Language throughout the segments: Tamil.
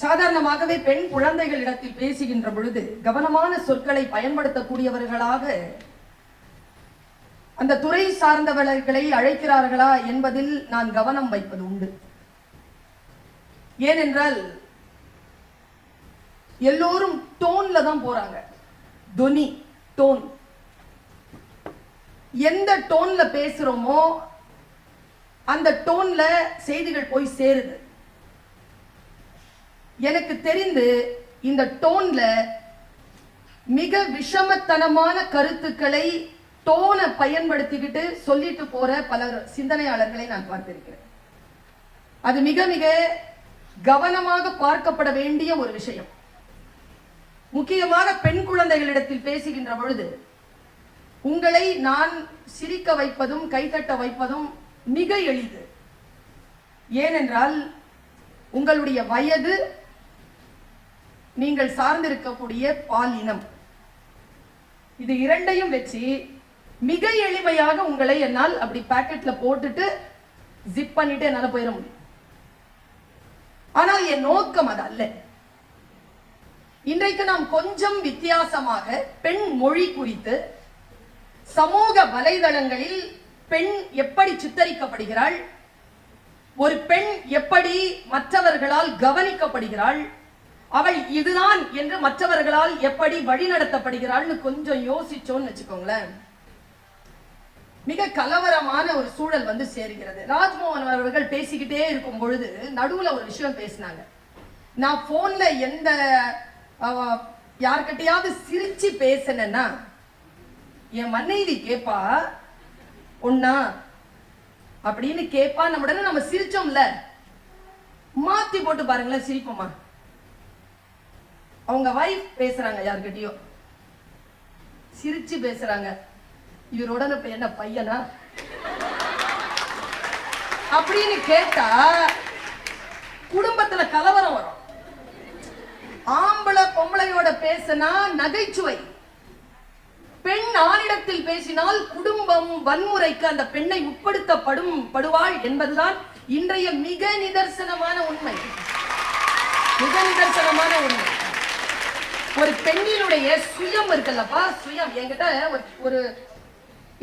சாதாரணமாகவே பெண் குழந்தைகளிடத்தில் பேசுகின்ற பொழுது கவனமான சொற்களை பயன்படுத்தக்கூடியவர்களாக அந்த துறை சார்ந்தவர்களை அழைக்கிறார்களா என்பதில் நான் கவனம் வைப்பது உண்டு. ஏனென்றால் எல்லோரும் டோன்ல தான் போறாங்க. தொனி, டோன். எந்த டோன்ல பேசுறோமோ அந்த டோன்ல செய்திகள் போய் சேருது. எனக்கு தெரிந்து இந்த டோன்ல மிக விஷமத்தனமான கருத்துக்களை டோனை பயன்படுத்திக்கிட்டு சொல்லிட்டு போற பல சிந்தனையாளர்களை நான் பார்த்திருக்கிறேன். அது மிக மிக கவனமாக பார்க்கப்பட வேண்டிய ஒரு விஷயம். முக்கியமாக பெண் குழந்தைகளிடத்தில் பேசுகின்ற பொழுது உங்களை நான் சிரிக்க வைப்பதும் கைத்தட்ட வைப்பதும் மிக எளிது. ஏனென்றால் உங்களுடைய வயது, நீங்கள் சார்ந்திருக்கக்கூடிய பாலினம், இது இரண்டையும் வச்சு மிக எளிமையாக உங்களை என்னால் அப்படி பாக்கெட்ல போட்டுட்டு ஜிப் பண்ணிட்டு என்னால போயிட முடியும். ஆனால் என் நோக்கம் அது அல்ல. இன்றைக்கு நாம் கொஞ்சம் வித்தியாசமாக பெண் மொழி குறித்து சமூக வலைதளங்களில் பெண் எப்படி சித்தரிக்கப்படுகிறாள், ஒரு பெண் எப்படி மற்றவர்களால் கவனிக்கப்படுகிறாள், அவள் இதுதான் என்று மற்றவர்களால் எப்படி வழிநடத்தப்படுகிறாள்னு கொஞ்சம் யோசிச்சோன்னு வச்சுக்கோங்களேன், மிக கலவரமான ஒரு சூழல் வந்து சேருகிறது. ராஜ்மோகன் அவர்கள் பேசிக்கிட்டே இருக்கும் பொழுது நடுவுல ஒரு விஷயம் பேசினாங்க. நான் போன்ல எந்த யார்கிட்டயாவது சிரிச்சு பேசினேன்னா என் மனைவி கேப்பா ஒன்னா அப்படின்னு கேப்பா. நம்ம சிரிச்சோம்ல, மாத்தி போட்டு பாருங்களேன், சிரிப்போமா? அவங்க வைஃப் பேசுறாங்க, யார்கிட்டயோ சிரிச்சு பேசுறாங்க, இவரோட என்ன பையனா அப்படின்னு கேட்டா குடும்பத்துல கலவரம் வரும். ஆம்பளை பொம்பளையோட பேசினா நகைச்சுவை, பெண் ஆணிடத்தில் பேசினால் குடும்பம் வன்முறைக்கு அந்த பெண்ணை உட்படுத்தப்படுவாள் என்பதுதான் இன்றைய மிக நிதர்சனமான உண்மை. மிக நிதர்சனமான உண்மை. ஒரு பெண்ணினுடைய சுயம் இருக்குல்லப்பா, சுயம். என்கிட்ட ஒரு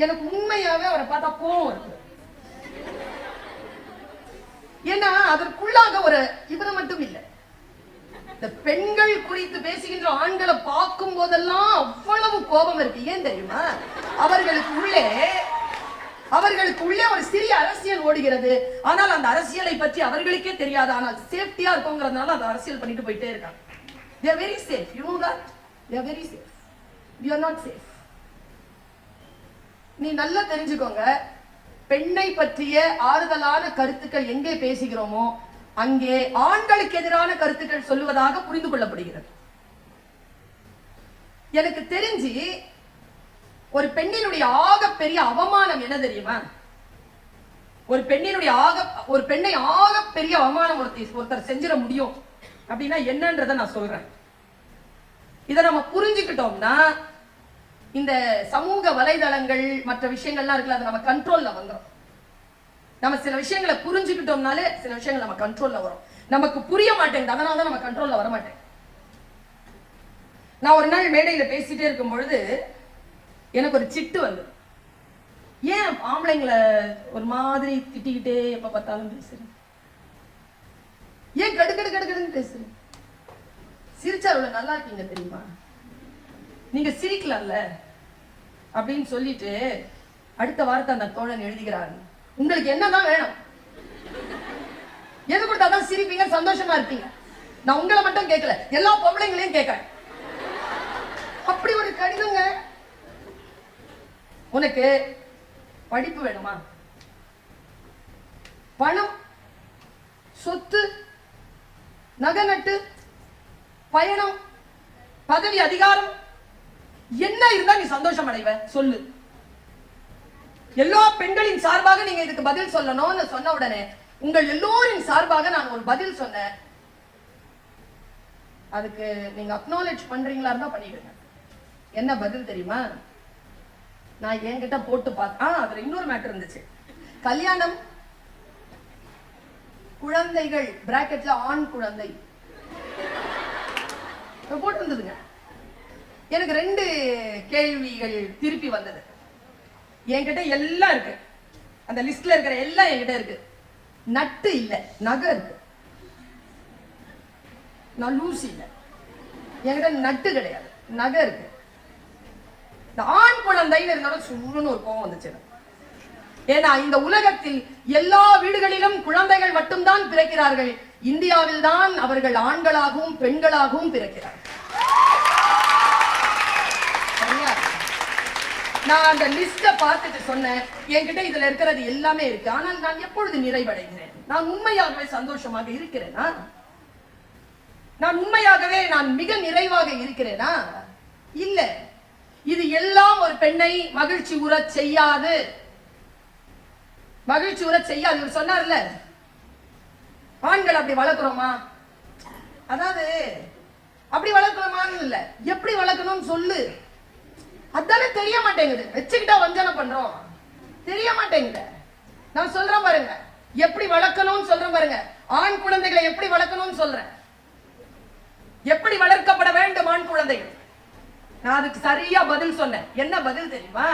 எனக்கு உண்மையாவே அவரை பார்த்தா கோவம் இருக்கு. ஏன்னா அதற்குள்ளாக ஒரு இவரை மட்டும் இல்லை, இந்த பெண்கள் குறித்து பேசுகின்ற ஆண்களை பார்க்கும் போதெல்லாம் அவ்வளவு கோபம் இருக்கு. ஏன் தெரியுமா? அவர்களுக்கு உள்ளே ஒரு சிறிய அரசியல் ஓடுகிறது. ஆனால் அந்த அரசியலை பற்றி அவர்களுக்கே தெரியாது. ஆனால் சேஃப்டியா இருக்குங்கிறதுனால அந்த அரசியல் பண்ணிட்டு போயிட்டே இருக்காங்க. They are very safe. You know that? They are very safe. We are not safe. நீ நல்லா தெரிஞ்சுக்கோங்க, பெண்ணை பற்றிய ஆறுதலான கருத்துக்கள் எங்கே பேசுகிறோமோ அங்கே ஆண்களுக்கு எதிரான கருத்துக்கள் சொல்லுவதாக புரிந்து கொள்ளப்படுகிறது. எனக்கு தெரிஞ்சு ஒரு பெண்ணினுடைய ஆக பெரிய அவமானம் என்ன தெரியுமா? ஒரு பெண்ணை ஆக பெரிய அவமானம் ஒருத்தர் செஞ்சிட முடியும் அப்படின்னா என்னன்றதை நான் சொல்றேன். இதை நம்ம புரிஞ்சுக்கிட்டோம்னா இந்த சமூக வலைதளங்கள் மற்ற விஷயங்கள்லாம் இருக்குல்ல, அது நம்ம கண்ட்ரோல்ல வந்துடும். நம்ம சில விஷயங்களை புரிஞ்சுக்கிட்டோம்னாலே சில விஷயங்கள் நம்ம கண்ட்ரோல்ல வரும். நமக்கு புரிய மாட்டேங்குது, அதனாலதான் நம்ம கண்ட்ரோல்ல வர மாட்டேன். நான் ஒரு நாள் மேடையில பேசிட்டே இருக்கும் பொழுது எனக்கு ஒரு சிட்டு வந்து, ஏன் ஆம்பளைங்களை ஒரு மாதிரி திட்டிக்கிட்டே எப்ப பார்த்தாலும் பேசுறேன், ஏன் கடுக்கடுன்னு பேசுறேன், சிரிச்சா அவ்வளவு நல்லா இருக்கீங்க தெரியுமா, நீங்க சிரிக்கலாம்ல அப்படின்னு சொல்லிட்டு அடுத்த வாரத்தை அந்த தோழன் எழுதுகிறார், உங்களுக்கு என்னதான் வேணும், எது கொடுத்தாதான் சிரிப்பீங்க, சந்தோஷமா இருப்பீங்க. நான் உங்களை மட்டும் கேட்கல, எல்லா பொம்பளைங்களையும் கேட்கிறேன். அப்படி ஒரு கடிதங்க. உனக்கு படிப்பு வேணுமா, பணம், சொத்து, நகை நட்டு, பயணம், பதவி, அதிகாரம் என்ன இருந்தா நீ சந்தோஷம் அடைவ சொல்லு. எல்லா பெண்களின் சார்பாக நீங்க இதுக்கு பதில் சொல்லணும்னு சொன்ன உடனே உங்கள் எல்லோரின் சார்பாக நான் ஒரு பதில் சொன்னேன். அதுக்கு நீங்க அக்னாலேஜ் பண்றீங்களா இருந்தா பண்ணிடுங்க. என்ன பதில் தெரியுமா? நான் என்கிட்ட போட்டு பார்த்தேன். அதுல இன்னொரு மேட்டர் இருந்துச்சு. கல்யாணம், குழந்தைகள் பிராக்கெட்ல ஆண் குழந்தை, போட்டிருந்ததுங்க. எனக்கு 2 கேள்விகள் திருப்பி வந்தது. என்கிட்ட எல்லாம் இருக்கு, அந்த லிஸ்ட்ல இருக்கிற எல்லாம் என்கிட்ட இருக்கு. நட்டு இல்ல, நகை இருக்கு. நான் லூசி இல்ல, என்கிட்ட நட்டு கிடையாது, நகை இருக்கு. இந்த ஆண் குழந்தைன்னு இருந்தாலும் சுருன்னு ஒரு கோவம் வந்துச்சு. ஏன்னா இந்த உலகத்தில் எல்லா வீடுகளிலும் குழந்தைகள் மட்டும்தான் பிறக்கிறார்கள். இந்தியாவில் தான் அவர்கள் ஆண்களாகவும் பெண்களாகவும் பிறக்கிறார்கள். நான் அந்த லிஸ்ட பார்த்துட்டு சொன்னேன், என்கிட்ட இதுல இருக்கிறது எல்லாமே இருக்கு, ஆனால் நான் எப்பொழுது நிறைவடைகிறேன்? நான் உண்மையாகவே சந்தோஷமாக இருக்கிறேனா? நான் உண்மையாகவே நான் மிக நிறைவாக இருக்கிறேனா? இல்ல. இது எல்லாம் ஒரு பெண்ணை மகிழ்ச்சி உற செய்யாது. மகிழ்ச்சி உற செய்யாது. இவர் சொன்னார்ல, ஆண்கள் அப்படி வளர்க்கிறோமா? அதாவது அப்படி வளர்க்கிறோமான்னு இல்ல, எப்படி வளர்க்கணும்னு சொல்லு. அதானே தெரிய மாட்டேங்குது. வச்சுக்கிட்டா வஞ்சனை பண்றோம், தெரிய மாட்டேங்குது. நான் சொல்றேன் பாருங்க, எப்படி வளர்க்கணும்னு சொல்றேன் பாருங்க. ஆண் குழந்தைகளை எப்படி வளர்க்கணும்னு சொல்றேன். எப்படி வளர்க்கப்பட வேண்டும் ஆண் குழந்தைகள்? நான் அதுக்கு சரியா பதில் சொன்னேன். என்ன பதில் தெரியுமா?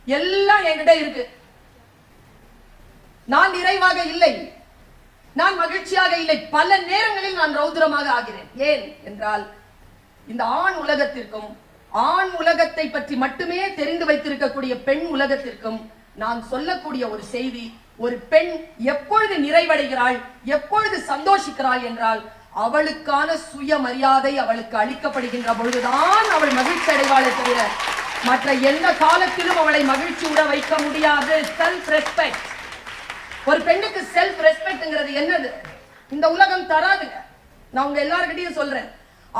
எல்லாம் என்கிட்ட இருக்கு, நான் நிறைவாக இல்லை, நான் மகிழ்ச்சியாக இல்லை. பல நேரங்களில் நான் ரௌத்ரமாக ஆகிறேன். ஏன் என்றால் இந்த ஆண் உலகத்திற்கும் ஆண் உலகத்தை பற்றி மட்டுமே தெரிந்து வைத்திருக்கக்கூடிய பெண் உலகத்திற்கும் நான் சொல்லக்கூடிய ஒரு செய்தி, ஒரு பெண் எப்பொழுது நிறைவடைகிறாள், எப்பொழுது சந்தோஷிக்கிறாள் என்றால் அவளுக்கான சுயமரியாதை அவளுக்கு அளிக்கப்படுகின்ற பொழுதுதான் அவள் மகிழ்ச்சி அடைவாளே தவிர மற்ற எந்த காலத்திலும் அவளை மகிழ்ச்சி உற வைக்க முடியாது. Self respect. ஒரு பெண்ணுக்கு செல்ஃப் ரெஸ்பெக்ட்ங்கிறது என்னது? இந்த உலகம் தராதுங்க. நான் உங்க எல்லார்கிட்டையும் சொல்றேன்,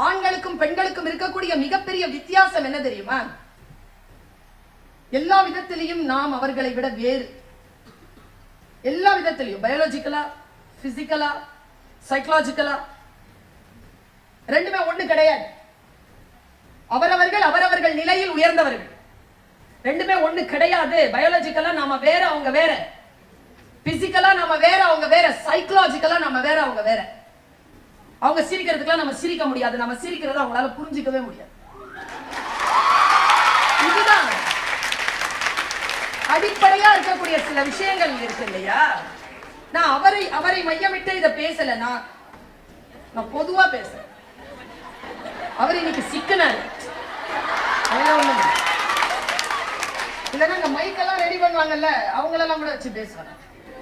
ஆண்களுக்கும் பெண்களுக்கும் இருக்கக்கூடிய மிகப்பெரிய வித்தியாசம் என்ன தெரியுமா? எல்லா விதத்திலையும் நாம் அவர்களை விட வேறு. எல்லா விதத்திலையும், பயாலஜிக்கலா, பிசிக்கலா, சைக்கலாஜிக்கலா, ரெண்டுமே ஒண்ணு கிடையாது. அவரவர்கள் நிலையில் உயர்ந்தவர்கள். ரெண்டுமே ஒண்ணு கிடையாது. பயாலஜிக்கலா நாம வேற, அவங்க வேற. பிசிக்கலா நாம வேற, அவங்க வேற. சைக்கலாஜிக்கலா நாம வேற, அவங்க வேற. அவங்க சிரிக்கிறதுக்குலாம் நம்ம சிரிக்க முடியாது, நம்ம சிரிக்கிறத அவங்களால புரிஞ்சிக்கவே முடியாது. இதுதான் அடிப்படையா இருக்கக்கூடிய சில விஷயங்கள் இருக்கு இல்லையா? நான் அவரை மையமிட்டு இதை பேசல, நான் பொதுவா பேசுறேன். அவர் இன்னைக்கு சிக்கனாரு, இல்லைன்னா இந்த மைக்கெல்லாம் ரெடி பண்ணுவாங்கல்ல, அவங்களெல்லாம் கூட வச்சு பேசுவாங்க.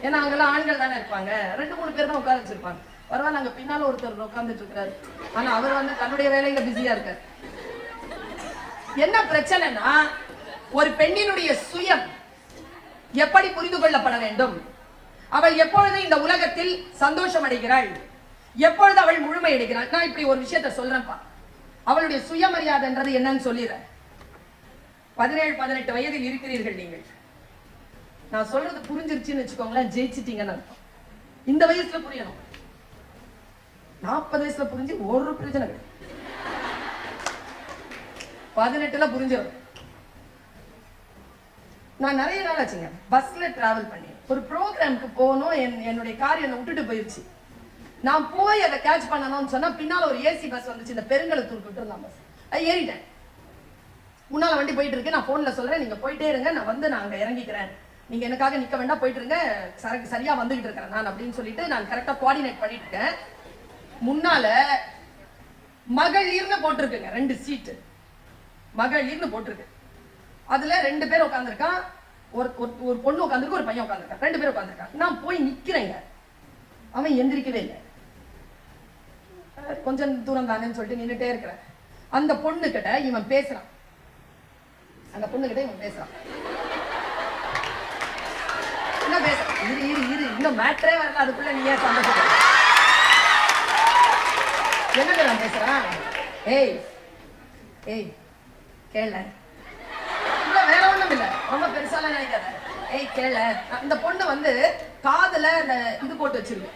ஏன்னா அங்கெல்லாம் ஆண்கள் தானே இருப்பாங்க, 2-3 பேர் தான் உட்கார வச்சிருப்பாங்க. பரவாயில்ல, அங்க பின்னால ஒருத்தர் உட்கார்ந்துட்டு இருக்காரு, ஆனா அவர் வந்து தன்னுடைய வேலையில பிஸியா இருக்காரு. என்ன பிரச்சனைனா, ஒரு பெண்ணினுடைய சுயம் எப்படி புரிந்து கொள்ளப்பட வேண்டும், அவள் எப்பொழுது இந்த உலகத்தில் சந்தோஷம் அடைகிறாள், எப்பொழுது அவள் முழுமை அடைகிறாள். நான் இப்படி ஒரு விஷயத்த சொல்றேன்ப்பா, அவளுடைய சுயமரியாதைன்றது என்னன்னு சொல்லிடுறேன். 17-18 வயதில் இருக்கிறீர்கள் நீங்கள். நான் சொல்றது புரிஞ்சிருச்சுன்னு வச்சுக்கோங்களேன், ஜெயிச்சிட்டீங்கன்னு அர்த்தம். இந்த வயசுல புரியணும். 40 வயசுல புரிஞ்சு ஒரு பிரச்சனை கிடையாது. 18ல புரிஞ்சிடும். நான் நிறைய நாள் ஆச்சுங்க பஸ்ல டிராவல் பண்ணி ஒரு ப்ரோக்ராமுக்கு போகணும். என்னுடைய கார் என்னை விட்டுட்டு போயிருச்சு. நான் போய் அதை கேட்ச் பண்ணணும்னு சொன்னா பின்னால ஒரு ஏசி பஸ் வந்துச்சு, இந்த பெருங்கலத்தூர் விட்டு இருந்தான் பஸ். அது ஏறிட்டேன். முன்னால வண்டி போயிட்டு இருக்கு. நான் போன்ல சொல்றேன், நீங்க போயிட்டே இருங்க, நான் அங்க இறங்கிக்கிறேன், நீங்க எனக்காக நிக்க வேண்டாம், போயிட்டு இருங்க, சரக்கு சரியா வந்துகிட்டு இருக்கிறேன் நான் அப்படின்னு சொல்லிட்டு நான் கரெக்டா கோஆர்டினேட் பண்ணிட்டு இருக்கேன். முன்னால மகளிர்னு போட்டிருக்குங்க, 2 சீட்டு மகளிர்னு போட்டிருக்கு. அதுல 2 பேர் உட்காந்துருக்கான், ஒரு பொண்ணு உட்காந்துருக்கு, ஒரு பையன் உட்காந்துருக்கான், 2 பேர் உட்காந்துருக்கான். நான் போய் நிக்கிறேங்க, அவன் எந்திரிக்கவே இல்லை. கொஞ்சம் தூரம் தானேன்னு சொல்லிட்டு நின்றுட்டே இருக்கிறேன். அந்த பொண்ணு கிட்ட இவன் பேசுறான், அந்த பொண்ணு கிட்ட இவன் பேசுறான். என்ன பேசுறான்? இரு இன்னும் மேட்ரே வரல, அதுக்குள்ள நீ ஏன் சந்தோஷம்? என்ன பேசுறான்? ஏய் கேள, வேற ஒண்ணும் இல்ல, ரொம்ப பெருசாலாம் நினைக்காத. கேள. இந்த பொண்ணு வந்து காதுல அந்த இது போட்டு வச்சிருக்கு,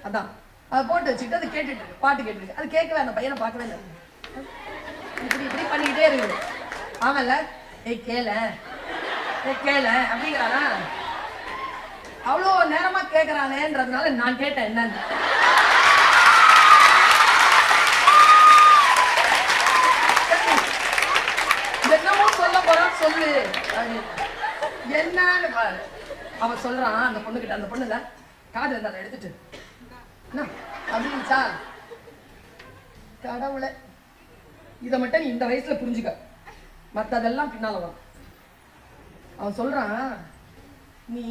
அதான் அதை போட்டு வச்சுக்கிட்டு அது கேட்டுட்டு இருக்கு, பாட்டு கேட்டுருக்கு. அது கேட்கவே, அந்த பையனை பார்க்கவே இல்லை, இப்படி பண்ணிக்கிட்டே இருக்குது. ஆமல்ல, கேள அப்படிங்கிறானா? அவ்வளோ நேரமா கேட்கறானேன்றதுனால நான் கேட்டேன் என்னன்னு. சொல்லு என்னன்னு பாரு. அவன் சொல்றான் அந்த பொண்ணுகிட்ட, அந்த பொண்ணுல காது இருந்தா எடுத்துட்டு என்ன அப்படின்ச்சா, கடவுளை இதை மட்டும் நீ இந்த வயசுல புரிஞ்சுக்க, மற்றதெல்லாம் பின்னால வரும். அவன் சொல்றான், நீ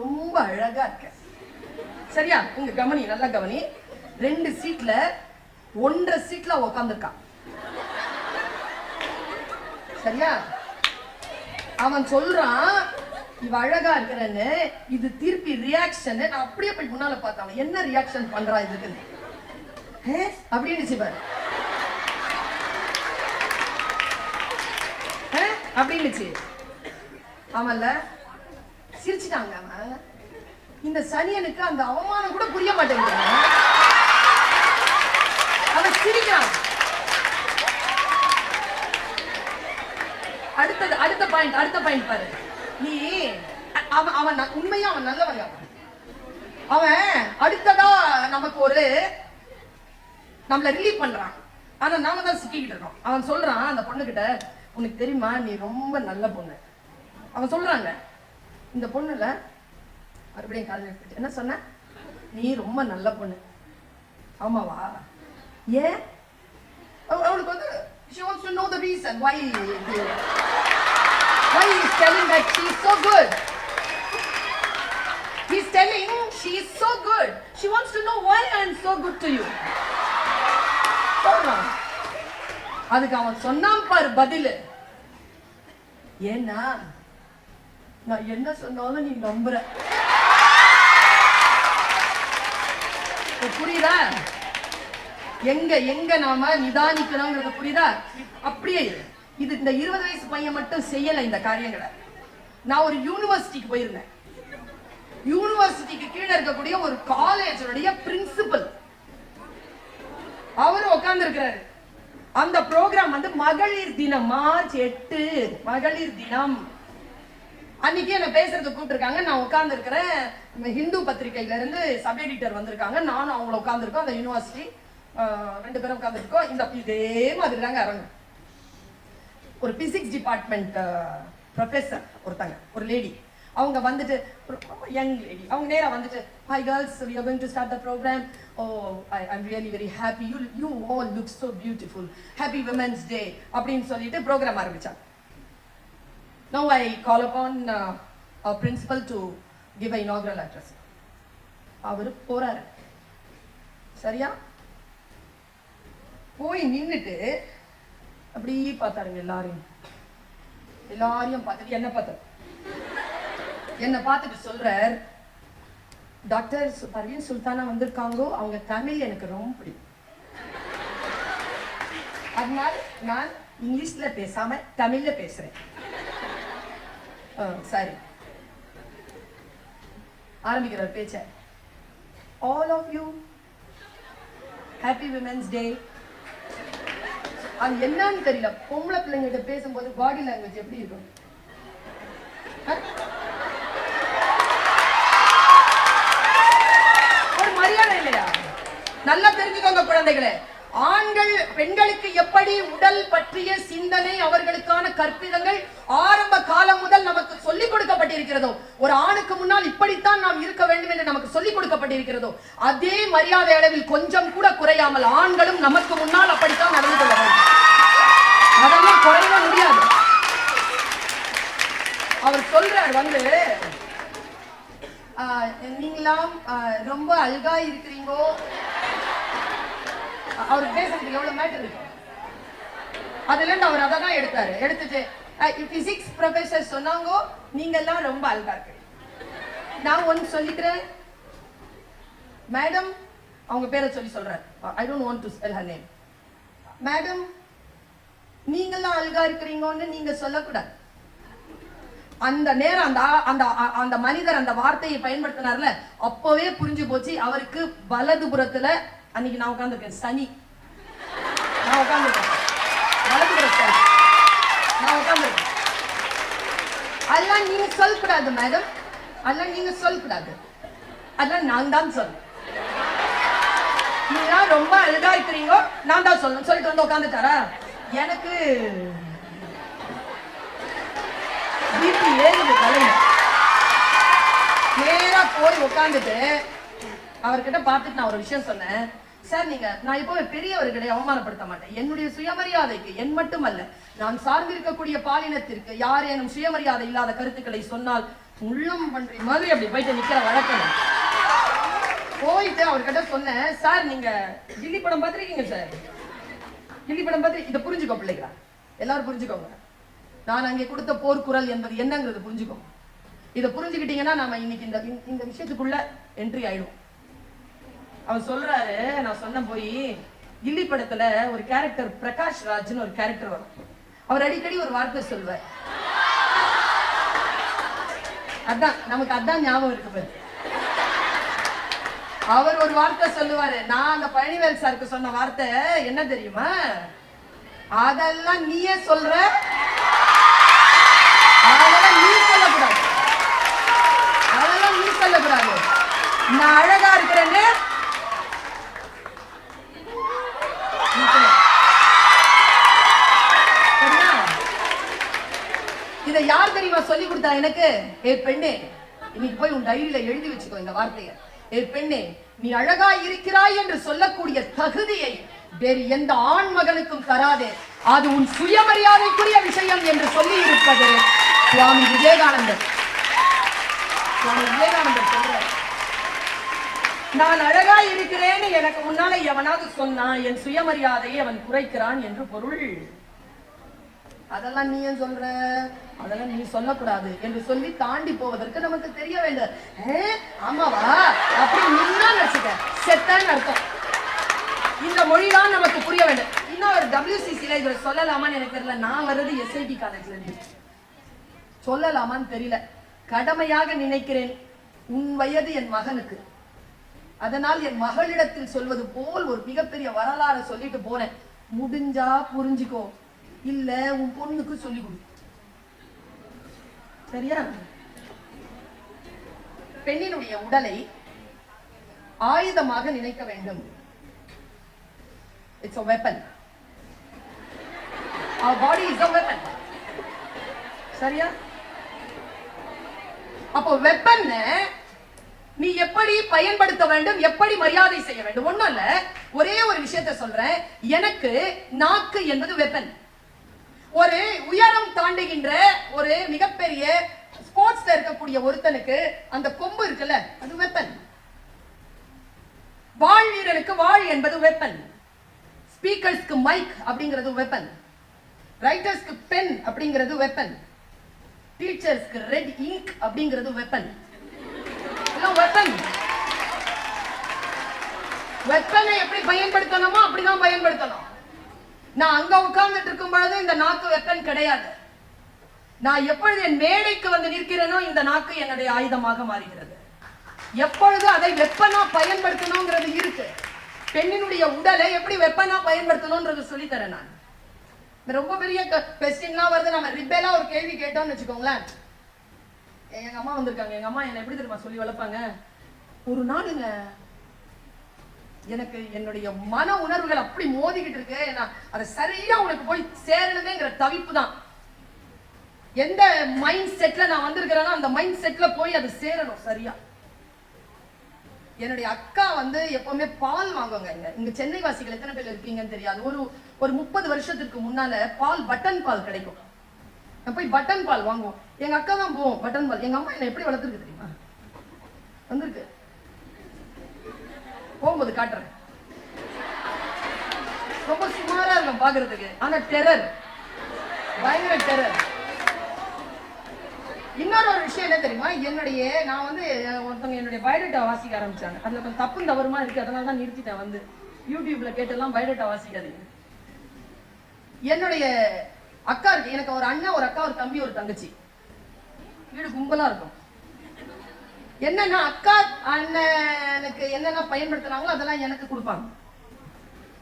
ரொம்ப அழகா இருக்க. சரியா? உங்க கவனி, நல்லா கவனி. 2 சீட்ல 1.5 சீட்ல உட்காந்துருக்கான். சரியா? அவன் சொல்றான் இவ அழகா இருக்கிறன்னு. இது திருப்பி ரியாக்ஷன். நான் அப்படியே போய் முன்னால பார்த்தேன் என்ன ரியாக்ஷன் பண்றா இதுக்கு அப்படின்னு பாரு. அப்படின்னு அவன்ல சிரிச்சுட்டாங்க. அவன் இந்த சனியனுக்கு அந்த அவமானம் கூட புரிய மாட்டேங்குது. அவன் சிரிக்கிறான். அடுத்த பாயிண்ட் பாரு. நீ அவன் உண்மையா அவன் நல்லவங்க. அவன் அடுத்ததா நமக்கு ஒரு நம்மள ரிலீவ் பண்றான். ஆனா நாம தான் சிக்கிக்கிட்டு இருக்கோம். அவன் சொல்றான் அந்த பொண்ணுகிட்ட, உனக்கு தெரியுமா நீ ரொம்ப நல்ல பொண்ணு. அவன் சொல்றாங்க இந்த பொண்ணுல மறுபடியும் கால் எடுத்துட்டு என்ன சொன்ன, நீ ரொம்ப நல்ல பொண்ணு. ஆமாவா? ஏன்? அவளுக்கு வந்து she wants to know the reason why he is telling that she is so good. He is telling she is so good. She wants to know why I am so good to you. அதுக்கு அவன் சொன்னான் பாரு பதில். ஏன்னா நான் என்ன சொன்னாலும் நீ நம்புற. புரியுதா? எங்க நாம நிதானிக்கணும்ங்கிறது புரியுதா? அப்படியே இது இந்த 20 வயசு பையன் மட்டும் செய்யல இந்த காரியங்களை. நான் ஒரு யூனிவர்சிட்டிக்கு போயிருந்தேன். யூனிவர்சிட்டிக்கு கீழே இருக்கக்கூடிய ஒரு காலேஜுடைய பிரின்சிபல் அவரு உட்கார்ந்து இருக்கிறாரு. அந்த ப்ரோக்ராம் வந்து மகளிர் தினம், மார்ச் 8 மகளிர் தினம். அன்னைக்கு என்ன பேசுறதுக்கு கூப்பிட்டுருக்காங்க. நான் உட்கார்ந்து இருக்கிறேன். ஹிந்து பத்திரிகையில இருந்து சப் எடிட்டர் வந்திருக்காங்க. நானும் அவங்கள உட்கார்ந்துருக்கோம். அந்த யூனிவர்சிட்டி 2 பேரும் உட்கார்ந்துருக்கோம். இதே மாதிரி தாங்க அரங்கம். ஒரு பிசிக்ஸ் டிபார்ட்மெண்ட் ப்ரொஃபஸர் ஒருத்தங்க, ஒரு லேடி, அவங்க வந்துட்டு யங் லேடி, அவங்க நேரா வந்துட்டு, hi girls, we are going to start the program. Oh, I'm really very happy. You all look so beautiful. Happy Women's Day அப்படின்னு சொல்லிட்டு ப்ரோக்ராம் ஆரம்பிச்சாங்க. Now I call upon our principal to give an inaugural address. அவரு போறாரு. சரியா? போய் நின்னுட்டு அப்படி பார்த்தாருங்க எல்லாரையும் பார்த்துட்டு என்ன பார்த்துட்டு சொல்றார், டாக்டர் பர்வீன் சுல்தானா வந்திருக்காங்கோ, அவங்க தமிழ் எனக்கு ரொம்ப பிடிக்கும். அதனால நான் இங்கிலீஷ்ல பேசாம தமிழ்ல பேசுறேன். சரி, ஆரம்பிக்கிற பேச்ச. All of you, Happy Women's Day. அது என்னன்னு தெரியல, பொம்பளை பிள்ளைங்கிட்ட பேசும்போது பாடி லாங்குவேஜ் எப்படி இருக்கும்? ஒரு மரியாதை இல்லையா? நல்லா தெரிஞ்சுக்கோங்க குழந்தைகளே. ஆண்கள் பெண்களுக்கு எப்படி உடல் பற்றிய சிந்தனை, அவர்களுக்கான கற்பிதங்கள் ஆரம்ப காலம் முதல் நமக்கு சொல்லிக் கொடுக்கப்பட்டிருக்கிறதோ, ஒரு ஆணுக்கு முன்னால் இப்படித்தான் நாம் இருக்க வேண்டும் என்று நமக்கு சொல்லிக் கொடுக்கப்பட்டிருக்கிறதோ, அதே மரியாதை அளவில் கொஞ்சம் கூட குறையாமல் ஆண்களும் நமக்கு முன்னால் அப்படித்தான் நடந்து கொள்ள வேண்டும். அதெல்லாம் குறைய முடியாது. அவர் சொல்றார் வந்து, நீங்களாம் ரொம்ப அழகா இருக்கிறீங்கோ. அவர் பேசுறதுக்கு எவ்வளவு மேட்டர் இருக்கு. அதுல இருந்து அவர் அதை தான் எடுத்துட்டு பிசிக்ஸ் ப்ரொஃபசர் சொன்னாங்க, நீங்க எல்லாம் ரொம்ப அழகா இருக்கு. நான் ஒன்னு சொல்லிக்கிறேன் மேடம், அவங்க பேரை சொல்றாரு. I don't want to spell her name. Madam, நீங்கெல்லாம் அழகா இருக்கிறீங்கன்னு நீங்க சொல்லக்கூடாது. அந்த நேரம் அந்த மனிதர் அந்த வார்த்தையை பயன்படுத்தினார்ல, அப்பவே புரிஞ்சு போச்சு அவருக்கு வலதுபுறத்துல. அன்னைக்கு நான் உட்கார்ந்துருக்கேன், சனி, நான் உட்கார்ந்துருக்கேன் வலதுபுற சனி, நான் உட்கார்ந்துருக்கேன். அதெல்லாம் நீங்க சொல்லக்கூடாது மேடம், அதெல்லாம் நீங்க சொல்லக்கூடாது, அதெல்லாம் நான் தான் சொல்றேன். நீங்க ரொம்ப அழகா இருக்கிறீங்க, நான் தான் சொல்லணும் சொல்லிட்டு வந்து உட்காந்துட்டாரா. எனக்கு பிபி ஏறுது தலையில. நேரா போய் உட்காந்துட்டு அவர்கிட்ட பார்த்துட்டு நான் ஒரு விஷயம் சொன்னேன். சார் நீங்க, நான் எப்போ பெரியவர்களை அவமானப்படுத்த மாட்டேன். என்னுடைய சுயமரியாதைக்கு, என் மட்டுமல்ல நான் சார்ந்திருக்கக்கூடிய பாலினத்திற்கு யாரேனும் சுயமரியாதை இல்லாத கருத்துக்களை சொன்னால் உள்ளம் பண்ற மாதிரி அப்படி போயிட்டு நிக்கிற வழக்கம். போயிட்டு அவர்கிட்ட சொன்னேன், சார் நீங்க கில்லி படம் பார்த்திருக்கீங்க சார், கில்லி படம் பார்த்து இதை புரிஞ்சுக்கோ பிள்ளைங்களா, எல்லாரும் புரிஞ்சுக்கோங்க. நான் அங்கே கொடுத்த போர்க்குரல் என்பது என்னங்கிறது புரிஞ்சுக்கோங்க. இதை புரிஞ்சுக்கிட்டீங்கன்னா நாம இன்னைக்கு இந்த விஷயத்துக்குள்ள என்ட்ரி ஆயிடும். அவர் சொல்றாரு, நான் சொன்ன போய் கில்லி படத்துல ஒரு கேரக்டர் பிரகாஷ் ராஜ்னு ஒரு கேரக்டர் வரும். அவர் அடிக்கடி ஒரு வார்த்தை சொல்வார். அதான் நமக்கு அதான் ஞாபகம் இருக்கு. அவர் ஒரு வார்த்தை சொல்லுவாரு. நான் அந்த பழனிவேல் சாருக்கு சொன்ன வார்த்தை என்ன தெரியுமா? அதெல்லாம் நீயே சொல்ற, அதெல்லாம் நீ சொல்லக்கூடாது, அதெல்லாம் நீ சொல்லக்கூடாது, நான் அழகா இருக்கிறேன்னு இதை யார் தெரியுமா சொல்லி கொடுத்தா எனக்கு? ஏ பெண்ணே, இன்னைக்கு போய் உன் டைரியில எழுதி வச்சுக்கோ இந்த வார்த்தைய. ஏ பெண்ணே, நீ அழகா இருக்கிறாய் என்று சொல்லக்கூடிய தகுதியை வேறு எந்த ஆண் மகனுக்கும் தராதே, அது உன் சுயமரியாதைக்குரிய விஷயம் என்று சொல்லி இருப்பது சுவாமி விவேகானந்தர். சுவாமி விவேகானந்தர் சொல்றார், நான் அழகா இருக்கிறேன்னு எனக்கு முன்னால எவனாவது சொன்னா என் சுயமரியாதையை அவன் குறைக்கிறான் என்று பொருள். அதெல்லாம் நீ ஏன் சொல்ற, அதெல்லாம் நீ சொல்லக்கூடாது என்று சொல்லி தாண்டி போவதற்கு நமக்கு தெரிய வேண்டும். ஆமாவா அப்படி நின்னா வச்சுக்க செத்தான்னு அர்த்தம். இந்த மொழிதான் நமக்கு புரிய வேண்டும். இன்னும் ஒரு WCCல இதை சொல்லலாமான்னு எனக்கு தெரியல. நான் வர்றது SIT காலேஜ்ல இருந்து, சொல்லலாமான்னு தெரியல. கடமையாக நினைக்கிறேன். உன் வயது என் மகனுக்கு, அதனால் என் மகளிடத்தில் சொல்வது போல் ஒரு மிகப்பெரிய வரலாறு சொல்லிட்டு போனேன். முடிஞ்சா புரிஞ்சுக்கோ, இல்ல உன் பொண்ணுக்கு சொல்லி கொடு. சரியா? பெண்ணினுடைய உடலை ஆயுதமாக நினைக்க வேண்டும். It's a weapon. Our body is a weapon. சரியா? அப்போ வெப்பன் நீ எப்படி பயன்படுத்த வேண்டும், எப்படி மரியாதை செய்ய வேண்டும்? ஒண்ணும் இல்ல, ஒரே ஒரு விஷயத்தை சொல்றேன். எனக்கு நாக்கு என்பது வெப்பன். ஒரு உயரம் தாண்டுகின்ற ஒரு மிகப்பெரிய ஸ்போர்ட்ஸ்ல இருக்கக்கூடிய ஒருத்தனுக்கு அந்த கொம்பு இருக்குல்ல, அது வெப்பன். வாழ் வீரனுக்கு வாழ் என்பது வெப்பன். ஸ்பீக்கர்ஸ்க்கு மைக் அப்படிங்கிறது வெப்பன். ரைட்டர்ஸ்க்கு பென் அப்படிங்கிறது வெப்பன். டீச்சர்ஸ்க்கு ரெட் இங்க் அப்படிங்கிறது வெப்பன். வெப்பன் வெப்பனை எப்படி பயன்படுத்தணுமோ அப்படிதான் பயன்படுத்தணும். நான் அங்க உட்கார்ந்துட்டு இருக்கும் பொழுது இந்த நாக்கு வெப்பன் கிடையாது. நான் எப்பொழுது என் மேடைக்கு வந்து நிற்கிறேனோ இந்த நாக்கு என்னுடைய ஆயுதமாக மாறுகிறது. எப்பொழுது அதை வெப்பனா பயன்படுத்தணுங்கிறது இருக்கு. பெண்ணினுடைய உடலை எப்படி வெப்பனா பயன்படுத்தணும்ன்றது சொல்லி தரேன் நான். ரொம்ப பெரிய கொஸ்டின்லாம் வருது. நம்ம ரிப்பேலா ஒரு கேள்வி கேட்டோம்னு வச்சுக்கோங்களேன். எங்க அம்மா வந்திருக்காங்க. எங்க அம்மா என்ன எப்படி தெரியுமா சொல்லி வளர்ப்பாங்க? ஒரு நாளுங்க எனக்கு என்னுடைய மன உணர்வுகள் அப்படி மோதிக்கிட்டு இருக்கு, அதை சரியா உனக்கு போய் சேரணுமேங்கிற தவிப்பு தான். எந்த மைண்ட் செட்ல நான் வந்திருக்கிறேனோ அந்த மைண்ட் செட்ல போய் அது சேரணும் சரியா. என்னுடைய அக்கா வந்து எப்பவுமே பால் வாங்குவாங்க. இங்க சென்னை வாசிகள் எத்தனை பேர் இருக்கீங்கன்னு தெரியாது. ஒரு 30 வருஷத்துக்கு முன்னால பால் பட்டன் பால் கிடைக்கும். நான் போய் பட்டன் பால் வாங்குவோம். எங்க அக்கா தான் போவோம் பட்டன் பால். எங்க அம்மா என்ன எப்படி வளர்த்துருக்கு தெரியுமா? வந்திருக்கு, போகும்போது காட்டுறேன். ரொம்ப சுமாரா இருக்கும் பாக்குறதுக்கு, ஆனா டெரர், பயங்கர டெரர். இன்னொரு ஒரு விஷயம் என்ன தெரியுமா? நான் வந்து ஒருத்தவங்க என்னுடைய பயோடேட்டா வாசிக்க ஆரம்பிச்சாங்க. அதுல கொஞ்சம் தப்பு தவறுமா இருக்கு, அதனால தான் நிறுத்திட்டேன். வந்து யூடியூப்ல கேட்டெல்லாம் பயோடேட்டா வாசிக்காதீங்க. என்னுடைய அக்கா இருக்கு, எனக்கு ஒரு அண்ணன், ஒரு அக்கா, ஒரு தம்பி, ஒரு தங்கச்சி. வீடு கும்பலா இருக்கும். என்னன்னா அக்கா அண்ணனுக்கு என்னென்ன பயன்படுத்துறாங்களோ அதெல்லாம் எனக்கு கொடுப்பாங்க.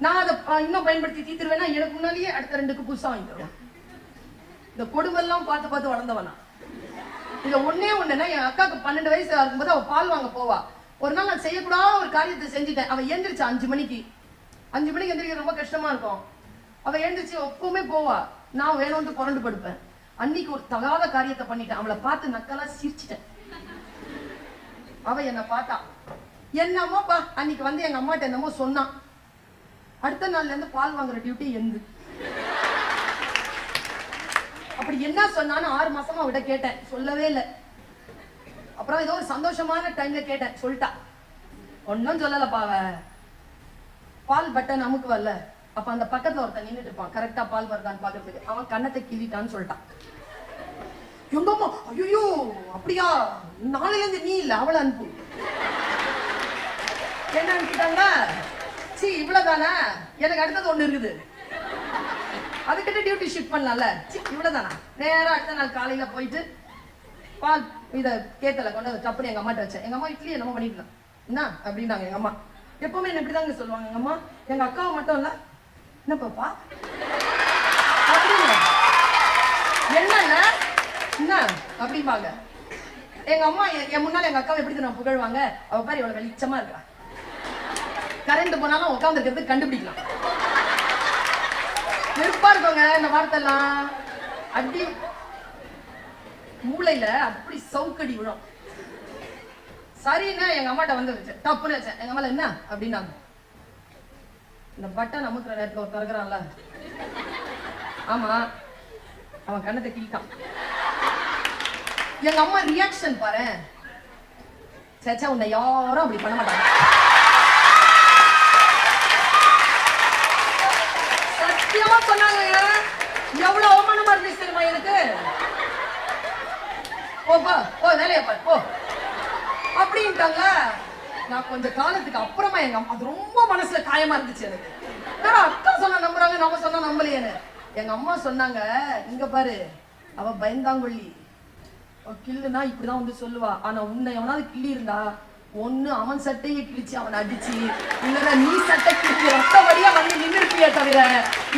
நான் அதை இன்னும் பயன்படுத்தி தீத்துருவேன்னா எனக்கு முன்னாலேயே அடுத்த 2க்கு புதுசா வாங்கி தருவேன். இந்த கொடுவெல்லாம் பார்த்து பார்த்து வளர்ந்தவனா. இதை ஒண்ணுன்னா என் அக்காவுக்கு 12 வயசு இருக்கும்போது அவ பால் வாங்க போவா. ஒரு நாள் நான் செய்யக்கூடாத ஒரு காரியத்தை செஞ்சுட்டேன். அவ எழுந்திரிச்சா 5 மணிக்கு. 5 மணிக்கு எந்திரிக்க ரொம்ப கஷ்டமா இருக்கும். அவ எழுந்திரிச்சு எப்பவுமே போவா. நான் வேணும்னு புரண்டு படுப்பேன். அன்னைக்கு ஒரு தகாத காரியத்தை பண்ணிட்டேன். அவளை பார்த்து நக்கலா சிரிச்சிட்டேன். அவ என்ன பார்த்தா, என்னம்மாப்பா அன்னைக்கு வந்து எங்க அம்மாட்ட என்னமோ சொன்னான். அடுத்த நாள்ல இருந்து பால் வாங்குற டியூட்டி எந்து. அப்படி என்ன சொன்னான்னு 6 மாசமா விட கேட்டேன், சொல்லவே இல்லை. அப்புறம் ஏதோ ஒரு சந்தோஷமான டைம்ல கேட்டேன், சொல்லிட்டா. ஒன்னும் சொல்லலப்பா. அவ பால் பட்டன் நமக்கு வரல. அப்ப அந்த பக்கத்துல ஒருத்தன் நின்றுட்டு இருப்பான், கரெக்டா பால் வருதான்னு பாக்குறதுக்கு. அவன் கண்ணத்தை கிள்ளிட்டான்னு சொல்லிட்டான். எங்கம்மா, ஐயோ அப்படியா, நாளையில இருந்து நீ இல்ல அவளை அனுப்பு. என்ன அனுப்பிட்டாங்க? சி இவ்வளவுதானே, எனக்கு அடுத்தது ஒண்ணு இருக்குது, அதுக்கிட்ட டியூட்டி ஷிஃப்ட் பண்ணலாம்ல. சி இவ்வளவுதானா. நேரம் அடுத்த நாள் காலையில போயிட்டு பால் இத கேத்தல கொண்டு டப்புனு எங்க அம்மாட்ட வச்சேன். எங்க அம்மா இட்லி என்னமோ பண்ணிக்கலாம் என்ன அப்படின்னாங்க. எங்க அம்மா எப்பவுமே என்ன இப்படிதாங்க சொல்லுவாங்க. எங்க அம்மா எங்க அக்காவை மட்டும் இல்ல, என்ன பாப்பா என்ன என்ன அப்படிம்பாங்க. எங்க அம்மா என் முன்னால எங்க அக்காவை எப்படி நான் புகழ்வாங்க, அவ பாரு இவ்வளவு வெளிச்சமா இருக்கா, கரண்ட் போனாலும் உட்கார்ந்து இருக்கிறது கண்டுபிடிக்கலாம். வெறுப்பா இருக்கோங்க இந்த வார்த்தை எல்லாம். அப்படி மூளையில அப்படி சவுக்கடி விழும். சரின்னு எங்க அம்மாட்ட வந்து வச்சேன், தப்புன்னு வச்சேன். எங்க அம்மால என்ன அப்படின்னாங்க, இந்த பட்டன் அமுக்குற நேரத்துல ஒரு திறக்கிறான்ல, ஆமா அவன் கண்ணத்தை கிழிக்கான். எங்க அம்மா ரியாக்ஷன் பாரு, சேச்சா உன்னை யாரும் அப்படி பண்ண மாட்டாங்க. சத்தியமா சொன்னாங்க. எவ்வளவு அவமானமா இருந்துச்சு தெரியுமா எனக்கு. போப்பா போ வேலையை பாரு போ அப்படின்ட்டாங்க. நான் கொஞ்ச காலத்துக்கு அப்புறமா எங்க அம்மா, அது ரொம்ப மனசுல காயமா இருந்துச்சு எனக்கு. அக்கா சொன்னா நம்புறாங்க, நம்ம சொன்னா நம்பலையேன்னு. எங்க அம்மா சொன்னாங்க, இங்க பாரு அவ பயந்தாங்கொள்ளி, கிள்ளுனா இப்படிதான் வந்து சொல்லுவா. ஆனா உன்னை எவனாவது கிள்ளி இருந்தா ஒண்ணு அவன் சட்டையை கிழிச்சு அவன் அடிச்சு, இல்லைன்னா நீ சட்டை கிழிச்சு ரத்த வழியா வந்து நின்றுப்பிய தவிர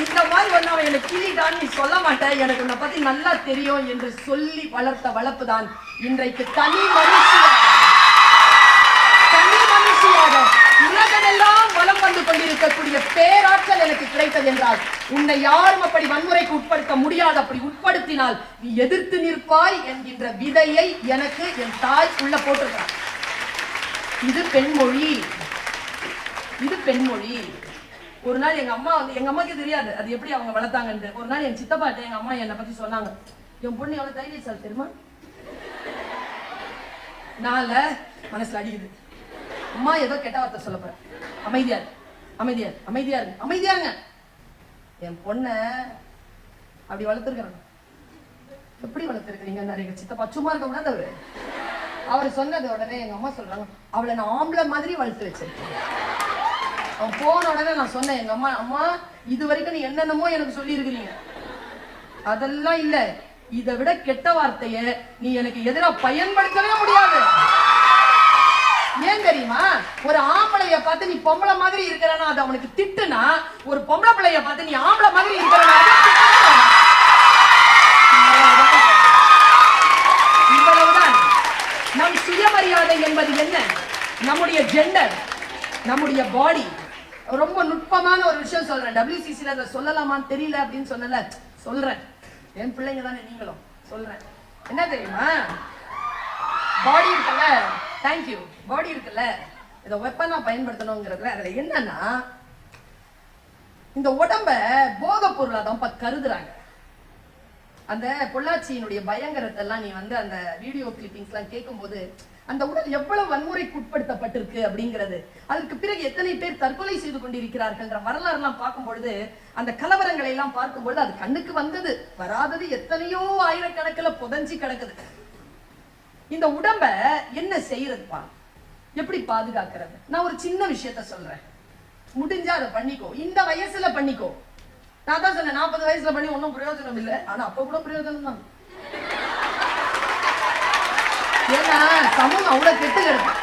இந்த மாதிரி ஒண்ணு அவன் எனக்கு கிள்ளிட்டான்னு நீ சொல்ல மாட்டேன், எனக்கு உன்னை பத்தி நல்லா தெரியும் என்று சொல்லி வளர்த்த வளர்ப்பு தான் இன்றைக்கு தனி மனுஷியாக உலகமெல்லாம் வலம் வந்து கொண்டிருக்கக்கூடிய பேராற்றல் எனக்கு கிடைத்தது என்றால், உன்னை யாரும் அப்படி வன்முறைக்கு உட்படுத்த முடியாது. அப்படி உட்படுத்தினால் நீ எதிர்த்து நிற்பாய் என்கின்ற விதையை எனக்கு என் தாய் உள்ள போட்டிருக்கிறார். இது பெண்மொழி, இது பெண்மொழி. ஒரு நாள் எங்க அம்மா வந்து, எங்க அம்மாக்கு தெரியாது அது எப்படி அவங்க வளர்த்தாங்கன்னு. ஒரு நாள் என் சித்தப்பாட்ட எங்க அம்மா என்னை பத்தி சொன்னாங்க, என் பொண்ணு எவ்வளவு தைரியசாலி தெரியுமா. நால மனசுல அடிக்குது, அம்மா ஏதோ கெட்ட வார்த்தை சொல்ல போற, அமைதியா அமைதியா அமைதியா இருக்கு அமைதியா இருங்க. என் பொண்ண அப்படி வளர்த்துருக்காங்க. எப்படி வளர்த்துருக்கீங்க நிறைய சித்தப்பா சும்மா இருக்க கூடாது. அவர் சொன்னது உடனே எங்க அம்மா சொல்றாங்க, அவளை நான் ஆம்பளை மாதிரி வளர்த்து வச்சிருக்கேன். அவன் போன உடனே நான் சொன்னேன், எங்க அம்மா, அம்மா இது வரைக்கும் நீ என்னென்னமோ எனக்கு சொல்லி இருக்கிறீங்க, அதெல்லாம் இல்ல, இதை விட கெட்ட வார்த்தைய நீ எனக்கு எதிராக பயன்படுத்தவே முடியாது. ஏன் தெரியுமா, ஒரு ஆம்பளைய பார்த்து நீ பொம்பளை மாதிரி இருக்கிறனா அது அவனுக்கு திட்டுனா, ஒரு பொம்பளை பிள்ளைய பார்த்து நீ ஆம்பளை மாதிரி இருக்கிறனா இவ்வளவுதான். நம் சுயமரியாதை என்பது என்ன, நம்முடைய ஜெண்டர், நம்முடைய பாடி. ரொம்ப நுட்பமான ஒரு விஷயம் சொல்றேன், WCCல அதை சொல்லலாமான்னு தெரியல அப்படின்னு சொன்னல, சொல்றேன். என் பிள்ளைங்க தானே நீங்களும், சொல்றேன். என்ன தெரியுமா, பாடி இருக்குல்ல, தேங்க்யூ, பாடி இருக்குல்ல, இதை வெப்பனா பயன்படுத்தணுங்கிறதுல அதுல என்னன்னா, இந்த உடம்ப போக பொருளாதான் கருதுறாங்க. அந்த பொள்ளாச்சியினுடைய பயங்கரத்தை எல்லாம் நீ வந்து அந்த வீடியோ கிளிப்பிங்ஸ் எல்லாம் கேட்கும் போது, அந்த உடல் எவ்வளவு வன்முறைக்கு உட்படுத்தப்பட்டிருக்கு அப்படிங்கிறது, அதுக்கு பிறகு எத்தனை பேர் தற்கொலை செய்து கொண்டிருக்கிறார்கள் வரலாறு எல்லாம் பார்க்கும் பொழுது, அந்த கலவரங்களை எல்லாம் பார்க்கும் பொழுது அது கண்ணுக்கு வந்தது வராதது எத்தனையோ ஆயிரக்கணக்கில் புதஞ்சி கிடக்குது. இந்த உடம்ப என்ன செய்யறதுப்பா, எப்படி பாதுகாக்கிறது? நான் ஒரு சின்ன விஷயத்த சொல்றேன், முடிஞ்சா அதை பண்ணிக்கோ, இந்த வயசுல பண்ணிக்கோ. நான் தான் சொன்னேன் 40 வயசுல பண்ணி ஒன்னும் பிரயோஜனம் இல்லை, ஆனா அப்ப கூட பிரயோஜனம் தான். ஏன்னா சமூகம் அவ்வளவு கெட்டு கிடக்கும்.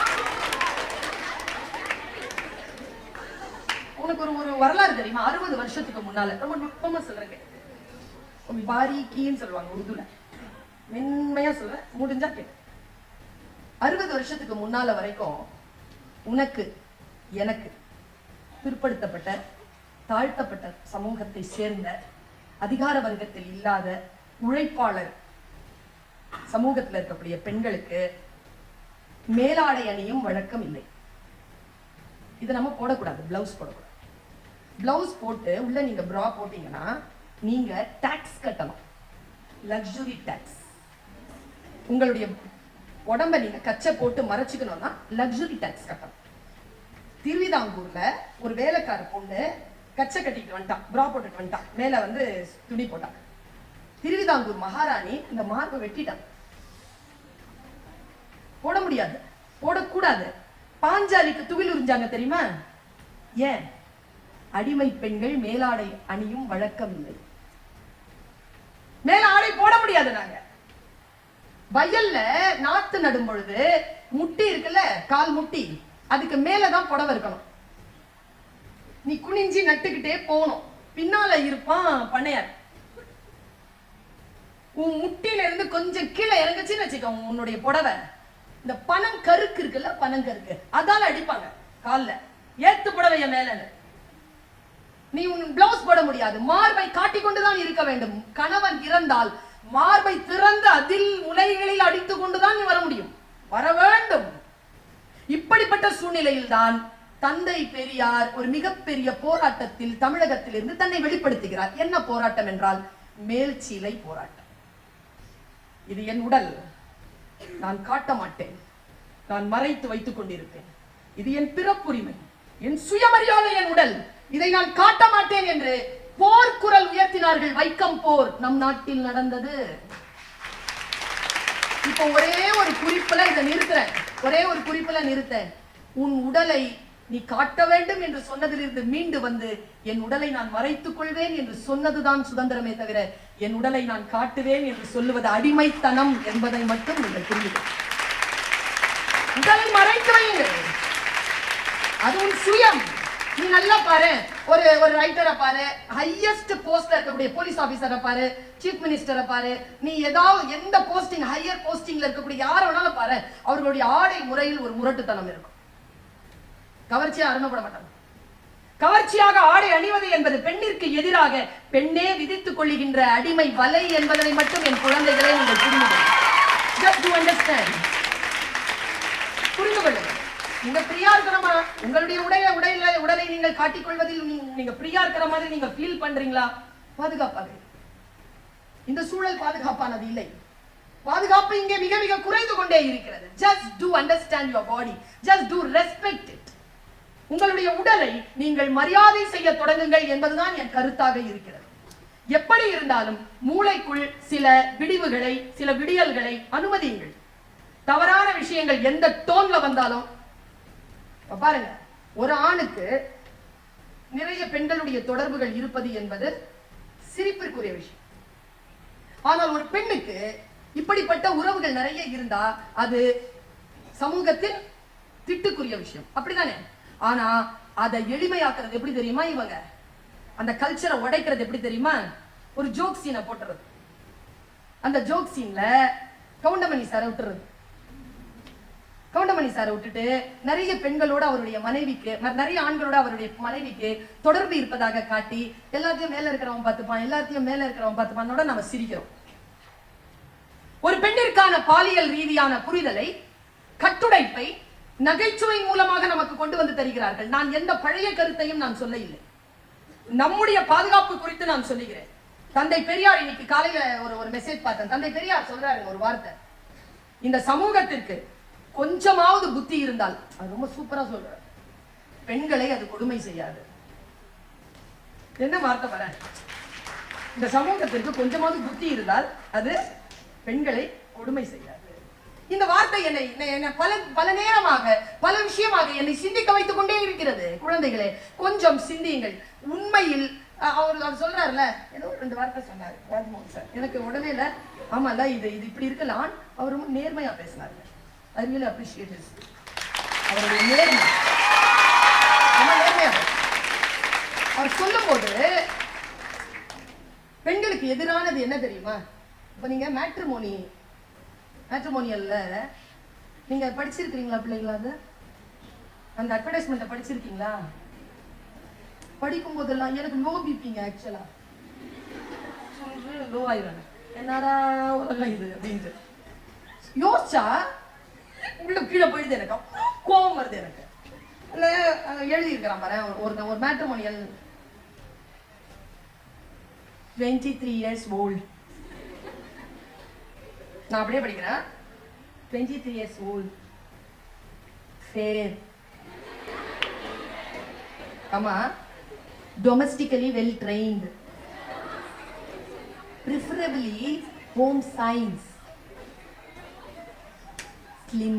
உனக்கு ஒரு வரலாறு தெரியுமா, 60 வருஷத்துக்கு முன்னால, ரொம்ப நுட்பமா சொல்றேன், பாரிக்கின்னு சொல்லுவாங்க உருதுல, மென்மையா சொல்றேன், முடிஞ்சா கேட்டு. 60 வருஷத்துக்கு முன்னால வரைக்கும் உனக்கு எனக்கு பிற்படுத்தப்பட்ட தாழ்த்தப்பட்ட சமூகத்தை சேர்ந்த அதிகார வர்க்கத்தில் இல்லாத உழைப்பாளர் சமூகத்தில் இருக்கக்கூடிய பெண்களுக்கு மேலாடை அணியும் வழக்கம் இல்லை. இதை நம்ம போடக்கூடாது, பிளவுஸ் போடக்கூடாது. பிளவுஸ் போட்டு உள்ள நீங்க பிரா போட்டீங்கன்னா நீங்க டாக்ஸ் கட்டணும், லக்ஸுரி டாக்ஸ். உங்களுடைய உடம்ப நீங்க கச்சை போட்டு மறைச்சுக்கணும்னா லக்ஸுரி டாக்ஸ் கட்டணும். திருவிதாங்கூர்ல ஒரு வேலைக்கார பொண்ணு கச்சை கட்டிட்டு வந்துட்டான், பிரா போட்டுட்டு வந்துட்டான், மேல வந்து துணி போட்டான். திருவிதாங்கூர் மகாராணி இந்த மார்பை வெட்டிட்டான். போட முடியாது, போடக்கூடாது. பாஞ்சாலிக்கு துகில் உறிஞ்சாங்க தெரியுமா? ஏன்? அடிமை பெண்கள் மேலாடை அணியும் வழக்கம் இல்லை. மேல ஆடை போட முடியாது. நாங்க வயல்ல நாத்து நடும் பொழுது முட்டி இருக்குல்ல, கால் முட்டி, அதுக்கு மேலதான் புடவை இருக்கணும். நீ குனிஞ்சி நட்டுக்கிட்டே போகணும். பின்னால இருப்பான் பண்ணையார். உன் முட்டியில இருந்து கொஞ்சம் கீழே இறங்குச்சுன்னு வச்சுக்கோ உன்னுடைய புடவை, இந்த பனங்கருக்கு இருக்குல்ல, பனங்கருக்கு, அதால அடிப்பாங்க கால்ல. ஏத்து புடவைய மேல நீ உன் பிளவுஸ் போட முடியாது. மார்பை காட்டிக்கொண்டுதான் இருக்க வேண்டும். கணவன் இறந்தால் மார்பை திறந்து அதில் முலைகளில் அடித்துக் கொண்டுதான் நீ வர முடியும், வர வேண்டும். இப்படிப்பட்ட சூழ்நிலையில் தான் தந்தை பெரியார் ஒரு மிகப்பெரிய போராட்டத்தில் தமிழகத்தில் இருந்து தன்னை வெளிப்படுத்துகிறார். என்ன போராட்டம் என்றால் மேல் சீலை போராட்டம். இது என் உடல், நான் காட்ட மாட்டேன், நான் மறைத்து வைத்துக் கொண்டிருப்பேன். இது என் பிறப்புரிமை, என் சுயமரியாதை, என் உடல், இதை நான் காட்ட மாட்டேன் என்று போர்க்குரல் உயர்த்தினார்கள். வைக்கம் போர் நம் நாட்டில் நடந்தது. இப்ப ஒரே ஒரு குறிப்புல இதை நிறுத்துறேன், ஒரே ஒரு குறிப்புல நிறுத்த. உன் உடலை நீ காட்ட வேண்டும் என்று சொன்னதிலிருந்து மீண்டு வந்து என் உடலை நான் மறைத்துக் கொள்வேன் என்று சொன்னதுதான் சுதந்திரமே தவிர என் உடலை நான் காட்டுவேன் என்று சொல்லுவது அடிமைத்தனம் என்பதை மட்டும் நீங்கள் புரியுது. உடலை மறைத்து வையுங்கள், அது உன் சுயம். நீ நல்லா பாரு, ஒரு ரைட்டரை பாரு, ஹையஸ்ட் போஸ்ட்ல இருக்கக்கூடிய போலீஸ் ஆபீசரை பாரு, சீஃப் மினிஸ்டரை பாரு, நீ ஏதாவது எந்த போஸ்டிங் ஹையர் போஸ்டிங்ல இருக்கக்கூடிய யாரை வேணாலும் பாரு, அவர்களுடைய ஆடை முறையில் ஒரு முரட்டுத்தனம் இருக்கும். கவர்ச்சியா அருணப்பட மாட்டாங்க. கவர்ச்சியாக ஆடை அணிவது என்பது பெண்ணிற்கு எதிராக பெண்ணே விதித்துக் கொள்ளுகின்ற அடிமை வலை என்பதனை மட்டும் என் குழந்தைகளை நீங்கள் புரிந்து கொள்ளுங்கள். நீங்க பிரியா இருக்கிற மாதிரி உங்களுடைய உடலை நீங்கள் காட்டிக்கொள்வதில் நீங்க பிரியா இருக்கிற மாதிரி நீங்க ஃபீல் பண்றீங்களா? பாதுகாப்பாக இந்த சூழல் பாதுகாப்பானது இல்லை. பாதுகாப்பு இங்கே மிக மிக குறைந்து கொண்டே இருக்கிறது. Just do understand your body. Just do respect it. உங்களுடைய உடலை நீங்கள் மரியாதை செய்ய தொடங்குங்கள் என்பதுதான் என் கருத்தாக இருக்கிறது. எப்படி இருந்தாலும் மூளைக்குள் சில விடிவுகளை, சில விடியல்களை அனுமதியுங்கள். தவறான விஷயங்கள் எந்த டோன்ல வந்தாலும் பாருங்க, ஒரு ஆணுக்கு நிறைய பெண்களுடைய தொடர்புகள் இருப்பது என்பது சிரிப்பிற்குரிய விஷயம். ஆனால் ஒரு பெண்ணுக்கு இப்படிப்பட்ட உறவுகள் நிறைய இருந்தா அது சமூகத்தில் திட்டுக்குரிய விஷயம், அப்படிதானே? ஆனா அதை எளிமையாக்குறது எப்படி தெரியுமா? இவங்க அந்த கல்ச்சரை உடைக்கிறது எப்படி தெரியுமா? ஒரு ஜோக் சீனை போட்டுறது. அந்த ஜோக் சீன்ல கவுண்டமணி சாரை விட்டுறது. கவுண்டமணி சாரை விட்டுட்டு நிறைய பெண்களோட அவருடைய மனைவிக்கு, நிறைய ஆண்களோட அவருடைய மனைவிக்கு தொடர்பு இருப்பதாக காட்டி எல்லாத்தையும் மேல இருக்கிறவன் பார்த்துப்பான், எல்லாத்தையும் மேல இருக்கிறவன் பார்த்துப்பான், நம்ம சிரிக்கிறோம். ஒரு பெண்ணிற்கான பாலியல் ரீதியான புரிதலை, கட்டுடைப்பை நகைச்சுவை மூலமாக நமக்கு கொண்டு வந்து தருகிறார்கள். நான் எந்த பழைய கருத்தையும் நான் சொல்ல இல்லை, நம்முடைய பாதுகாப்பு குறித்து நான் சொல்லுகிறேன். தந்தை பெரியார் இன்னைக்கு காலையில ஒரு மெசேஜ் பார்த்தேன். தந்தை பெரியார் சொல்றாரு ஒரு வார்த்தை, இந்த சமூகத்திற்கு கொஞ்சமாவது புத்தி இருந்தால், அது ரொம்ப சூப்பரா சொல்ற, பெண்களை அது கொடுமை செய்யாது. என்ன வார்த்தை பாரு, இந்த சமூகத்திற்கு கொஞ்சமாவது புத்தி இருந்தால் அது பெண்களை கொடுமை செய்யாது. இந்த வார்த்தை என்னை பல நேரமாக பல விஷயமாக என்னை சிந்திக்க வைத்துக் கொண்டே இருக்கிறது. குழந்தைகளே, கொஞ்சம் சிந்தியுங்கள். உண்மையில் அவர் சொல்றாருல, ஏதோ 2 வார்த்தை சொன்னாரு ராஜ்மோகன் சார், எனக்கு உடனே ஆமால இது இப்படி இருக்கலாம். அவர் ரொம்ப நேர்மையா பேசினாரு. I really appreciate his. அவருடைய நேர்மை, அவர் சொல்லும் போது பெண்களுக்கு எதிரானது என்ன தெரியுமா? இப்ப நீங்க மேட்ரிமோனியல்ல நீங்க படிச்சிருக்கீங்களா பிள்ளைங்களா? அது அந்த அட்வர்டைஸ்மெண்ட்டை படிச்சிருக்கீங்களா? படிக்கும் போதெல்லாம் எனக்கு லோ பிபிங்க, ஆக்சுவலா லோ ஆயிரும். என்னடா உலகம் இது அப்படின்ட்டு யோசிச்சா உள்ள கீழே போயிடுது. எனக்கு கோபம் வருது. எனக்கு இல்ல எழுதி இருக்கிறான் பாரு ஒரு மேட்ரிமோனியல் 23 years old. நான் அப்படியே படிக்கிறேன். 23 years old. fair. ஆமா, domestically well trained, preferably home science, slim.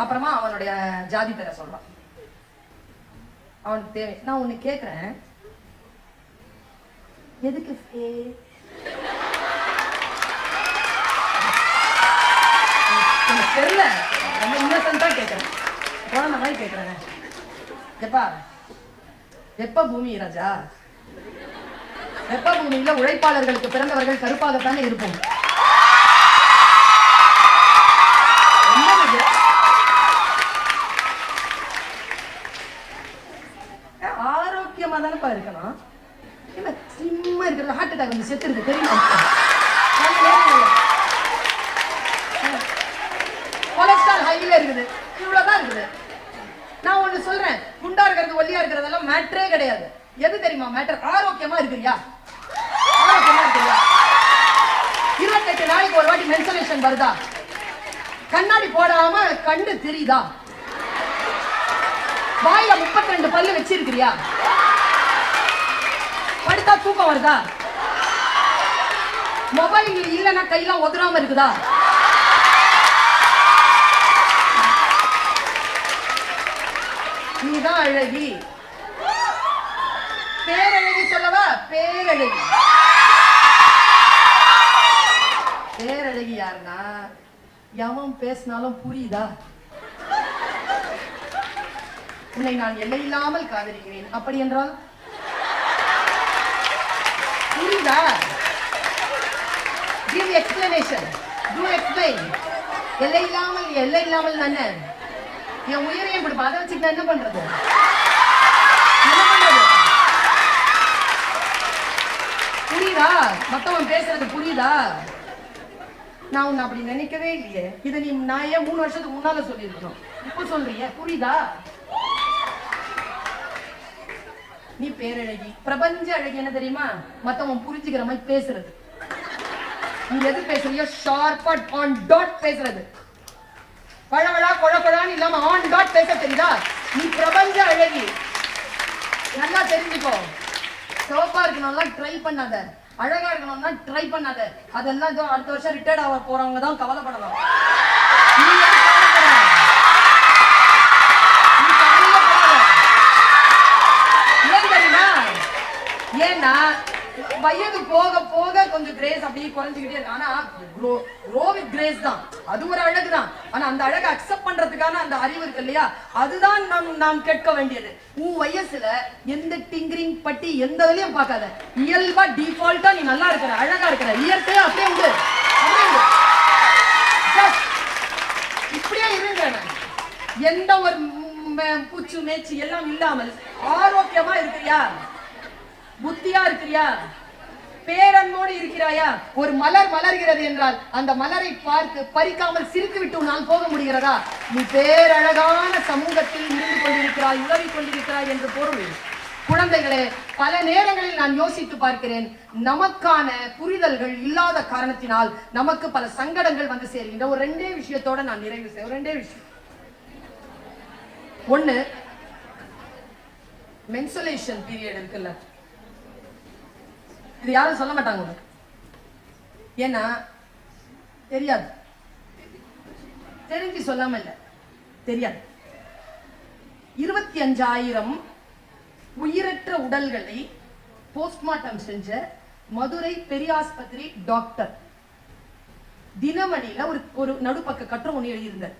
அப்புறமா அவனுடைய ஜாதி பேரை சொல்றான். அவனுக்கு தேவை. நான் உன்னை கேட்கிறேன், எதுக்கு தெரியல, ரொம்ப இன்னசென்ட்டா கேட்கிறேன், குழந்தை மாதிரி கேட்கிறேன். எப்பா வெப்ப பூமி ராஜா, வெப்ப பூமியில உழைப்பாளர்களுக்கு பிறந்தவர்கள் கருப்பாகத்தானே இருப்போம். ஆரோக்கியமா தானப்பா இருக்கணும். இல்ல சும்மா இருக்கிறது ஹார்ட் அட்டாக் வந்து செத்து இருக்கு தெரியுமா? கொலஸ்ட்ரால் ஹைல இருக்குது, இவ்வளவுதான் இருக்குது. நான் ஒண்ணு சொல்றேன், குண்டா இருக்கிறது ஒல்லியா இருக்கிறதெல்லாம் மேட்டரே கிடையாது. எது தெரியுமா மேட்டர்? ஆரோக்கியமா இருக்கிறியா? ஆரோக்கியமா இருக்கிறியா? 28 நாளைக்கு ஒரு வாட்டி மென்சுரேஷன் வருதா? கண்ணாடி போடாம கண்டு தெரியுதா? வாயில 32 பல்லு வச்சிருக்கிறியா? படுத்தா தூக்கம் வருதா? மொபைல் இல்லைன்னா கையெல்லாம் ஒதுராம இருக்குதா? நீதான் அழகி. பேரழகி சொல்லவா? பேரழகி. பேரழகி யாருன்னா எவன் பேசினாலும் புரியுதா? உன்னை நான் எல்லையில்லாமல் காதலிக்கிறேன், அப்படி என்றால் புரியுதா? give explanation, do explain. எல்லையில்லாமல் தானே என் உயிரையும் கொடுப்பா. அதை வச்சுக்கிட்டா என்ன பண்றது? புரியுதா? மத்தவன் பேசுறது புரியுதா? நான் உன்னை அப்படி நினைக்கவே இல்லையே. இதை நான் ஏன் 3 வருஷத்துக்கு முன்னால சொல்லியிருக்கணும், இப்ப சொல்றீங்க. புரியுதா? நீ பேரழகி. பிரபஞ்ச அழகி என்ன தெரியுமா? மத்தவன் புரிஞ்சுக்கிற மாதிரி பேசுறது. நீ எது பேசுறியோ ஷார்ப்பா ஆன் டாட் பேசுறது. பழவழா கொழக்கொழான்னு இல்லாம ஆன் டாட் பேச தெரியுதா? நீ பிரபஞ்ச அழகி. நல்லா தெரிஞ்சுக்கோ. சிவப்பா இருக்கணும்னா ட்ரை பண்ணாத, அழகா இருக்கணும்னா ட்ரை பண்ணாத. அதெல்லாம் அடுத்த வருஷம் ரிட்டையர்ட் ஆக போறவங்க தான் கவலைப்படலாம். ஏன்னா வயது போக போக கொஞ்சம் கிரேஸ் அப்படியே குறைஞ்சுக்கிட்டே இருக்கு. ஆனா grow with grace தான், அது ஒரு அழகு தான். ஆனா அந்த அழகை அக்செப்ட் பண்றதுக்கான அந்த அறிவு இருக்கு இல்லையா, அதுதான் நாம் கேட்க வேண்டியது. உன் வயசுல எந்த டிங்கரிங் பட்டி எந்த வழியும் பார்க்காத. இயல்பா டிஃபால்ட்டா நீ நல்லா இருக்கிற, அழகா இருக்கிற, இயற்கையா அப்படியே உண்டு. இப்படியே இருங்க. எந்த ஒரு பூச்சு மேய்ச்சி எல்லாம் இல்லாமல் ஆரோக்கியமா இருக்கிறியா? புத்தியா இருக்கிறியா? பேரன்போடு இருக்கிறாயா? ஒரு மலர் மலர்கிறது என்றால் அந்த மலரை பார்த்து பறிக்காமல் சிரித்து விட்டு உன்னால் போக முடிகிறதா? நீ பேரழகான சமூகத்தில் இருந்து கொண்டிருக்கிறாய், உதவி கொண்டிருக்கிறாய் என்று பொருள். குழந்தைகளே, பல நேரங்களில் நான் யோசித்து பார்க்கிறேன், நமக்கான புரிதல்கள் இல்லாத காரணத்தினால் நமக்கு பல சங்கடங்கள் வந்து சேர்கின்ற. ஒரு 2 விஷயத்தோட நான் நிறைவு செய்ய. 2 விஷயம். ஒண்ணு, மென்சுரேஷன் பீரியட் இருக்குல்ல, இது யாரும் சொல்ல மாட்டாங்க உனக்கு. ஏன்னா தெரியாது. தெரிஞ்சு சொல்லாம இல்ல, தெரியாது. 25,000 உயிரற்ற உடல்களை போஸ்ட்மார்ட்டம் செஞ்ச மதுரை பெரியாஸ்பத்திரி டாக்டர் தினமணியில ஒரு நடுப்பக்க கட்டுரை ஒண்ணு எழுதியிருந்தார்.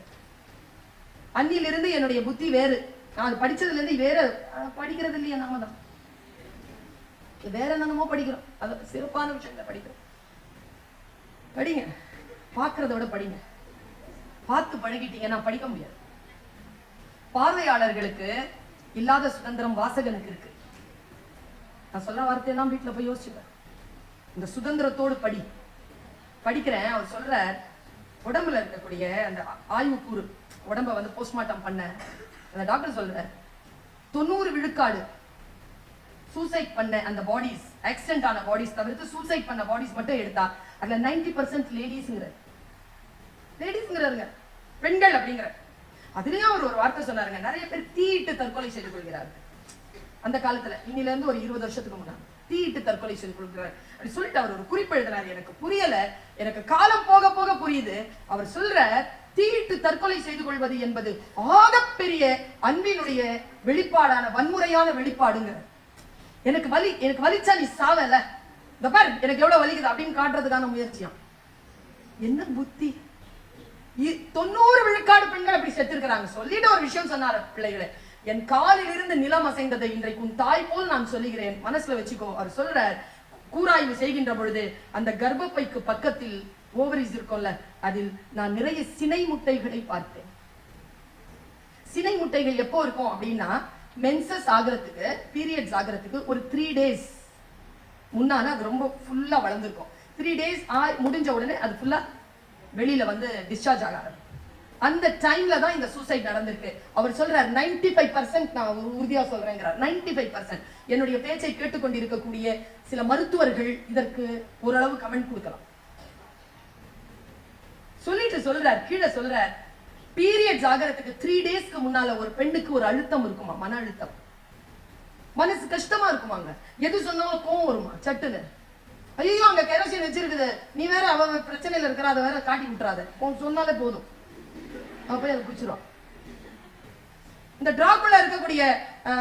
அன்னிலிருந்து என்னுடைய புத்தி வேறு. நான் படிச்சதுல இருந்து வேற படிக்கிறது இல்லையா? நாம தான் வேற என்னமோ படிக்கிறோம். அது சிறப்பான விஷயங்களை படிக்கிறோம். படிங்க, பார்க்கறத விட படிங்க. பார்த்து பழகிட்டீங்கன்னா படிக்க முடியாது. பார்வையாளர்களுக்கு இல்லாத சுதந்திரம் வாசகனுக்கு இருக்கு. நான் சொல்ற வார்த்தையெல்லாம் வீட்டுல போய் யோசிச்சுப்பேன். இந்த சுதந்திரத்தோடு படிக்கிறேன். அவர் சொல்ற உடம்புல இருக்கக்கூடிய அந்த ஆய்வு கூறு, உடம்ப வந்து போஸ்ட்மார்ட்டம் பண்ண அந்த டாக்டர் சொல்ற 90 விழுக்காடு சூசைட் பண்ண அந்த பாடிஸ், ஆக்சிடென்ட் ஆன பாடிஸ் தவிர்த்து சூசைட் பண்ண பாடிஸ் மட்டும் எடுத்தா அதுல 90% லேடிஸ்ங்கிறாருங்க, பெண்கள் அப்படிங்கிற. அதுலயும் அவர் ஒரு வார்த்தை சொன்னாருங்க, நிறைய பேர் தீயிட்டு தற்கொலை செய்து கொள்கிறார்கள் அந்த காலத்துல. இன்னில இருந்து ஒரு 20 வருஷத்துக்கு முன்னாடி தீயிட்டு தற்கொலை செய்து கொள்கிறார் அப்படி சொல்லிட்டு அவர் ஒரு குறிப்பு எழுதினார். எனக்கு புரியல, எனக்கு காலம் போக போக புரியுது. அவர் சொல்ற தீயிட்டு தற்கொலை செய்து கொள்வது என்பது ஆகப்பெரிய அன்பினுடைய வெளிப்பாடான வன்முறையான வெளிப்பாடுங்க. எனக்கு வலிச்சா நீ சாவல, இந்த பாரு எனக்கு எவ்வளவு வலிக்குது அப்படின்னு காட்டுறதுக்கான முயற்சியாம். என்ன புத்தி! 90 விழுக்காடு பெண்கள் அப்படி செத்துருக்கிறாங்க. சொல்லிட்டு ஒரு விஷயம் சொன்னார், பிள்ளைகளை, என் காலில் இருந்து நிலம் அசைந்ததை இன்றைக்கு உன் தாய் போல் நான் சொல்லுகிறேன், மனசுல வச்சுக்கோ. அவர் சொல்ற, கூராய்வு செய்கின்ற பொழுது அந்த கர்ப்பப்பைக்கு பக்கத்தில் ஓவரிஸ் இருக்கும்ல, அதில் நான் நிறைய சினை முட்டைகளை பார்த்தேன். சினை முட்டைகள் எப்போ இருக்கும் அப்படின்னா, மென்சஸ் ஆகிறதுக்கு, பீரியட்ஸ் ஆகிறதுக்கு ஒரு 3 days முன்னால அது ரொம்ப ஃபுல்லா வளர்ந்துருக்கும். 3 days முடிஞ்ச உடனே அது ஃபுல்லா வெளியில வந்து டிஸ்சார்ஜ் ஆகாது. அந்த டைம்ல தான் இந்த சூசைட் நடந்திருக்கு. அவர் சொல்றார் 95%, நான் உறுதியா சொல்றேங்கிறார், 95%. என்னுடைய பேச்சை கேட்டுக்கொண்டிருக்கக்கூடிய சில மருத்துவர்கள் இதற்கு ஓரளவு கமெண்ட் கொடுக்கலாம். சொல்லிட்டு சொல்றார், கீழே சொல்றார், பீரியட்ஸ் ஆகிறதுக்கு 3 daysக்கு முன்னால ஒரு பெண்ணுக்கு ஒரு அழுத்தம் இருக்குமா, மன அழுத்தம், மனசு கஷ்டமா இருக்குமாங்க. எது சொன்னாலும் கோவம் வருமா சட்டுன்னு. ஐயோ அங்க கெரோசின் வச்சிருக்குது, நீ வேற அவ பிரச்சனையில இருக்கிற, அதை வேற காட்டி விட்டுறாத, சொன்னாலே போதும், போய் அதை குடிச்சிடும். இந்த டிராக்குள்ள இருக்கக்கூடிய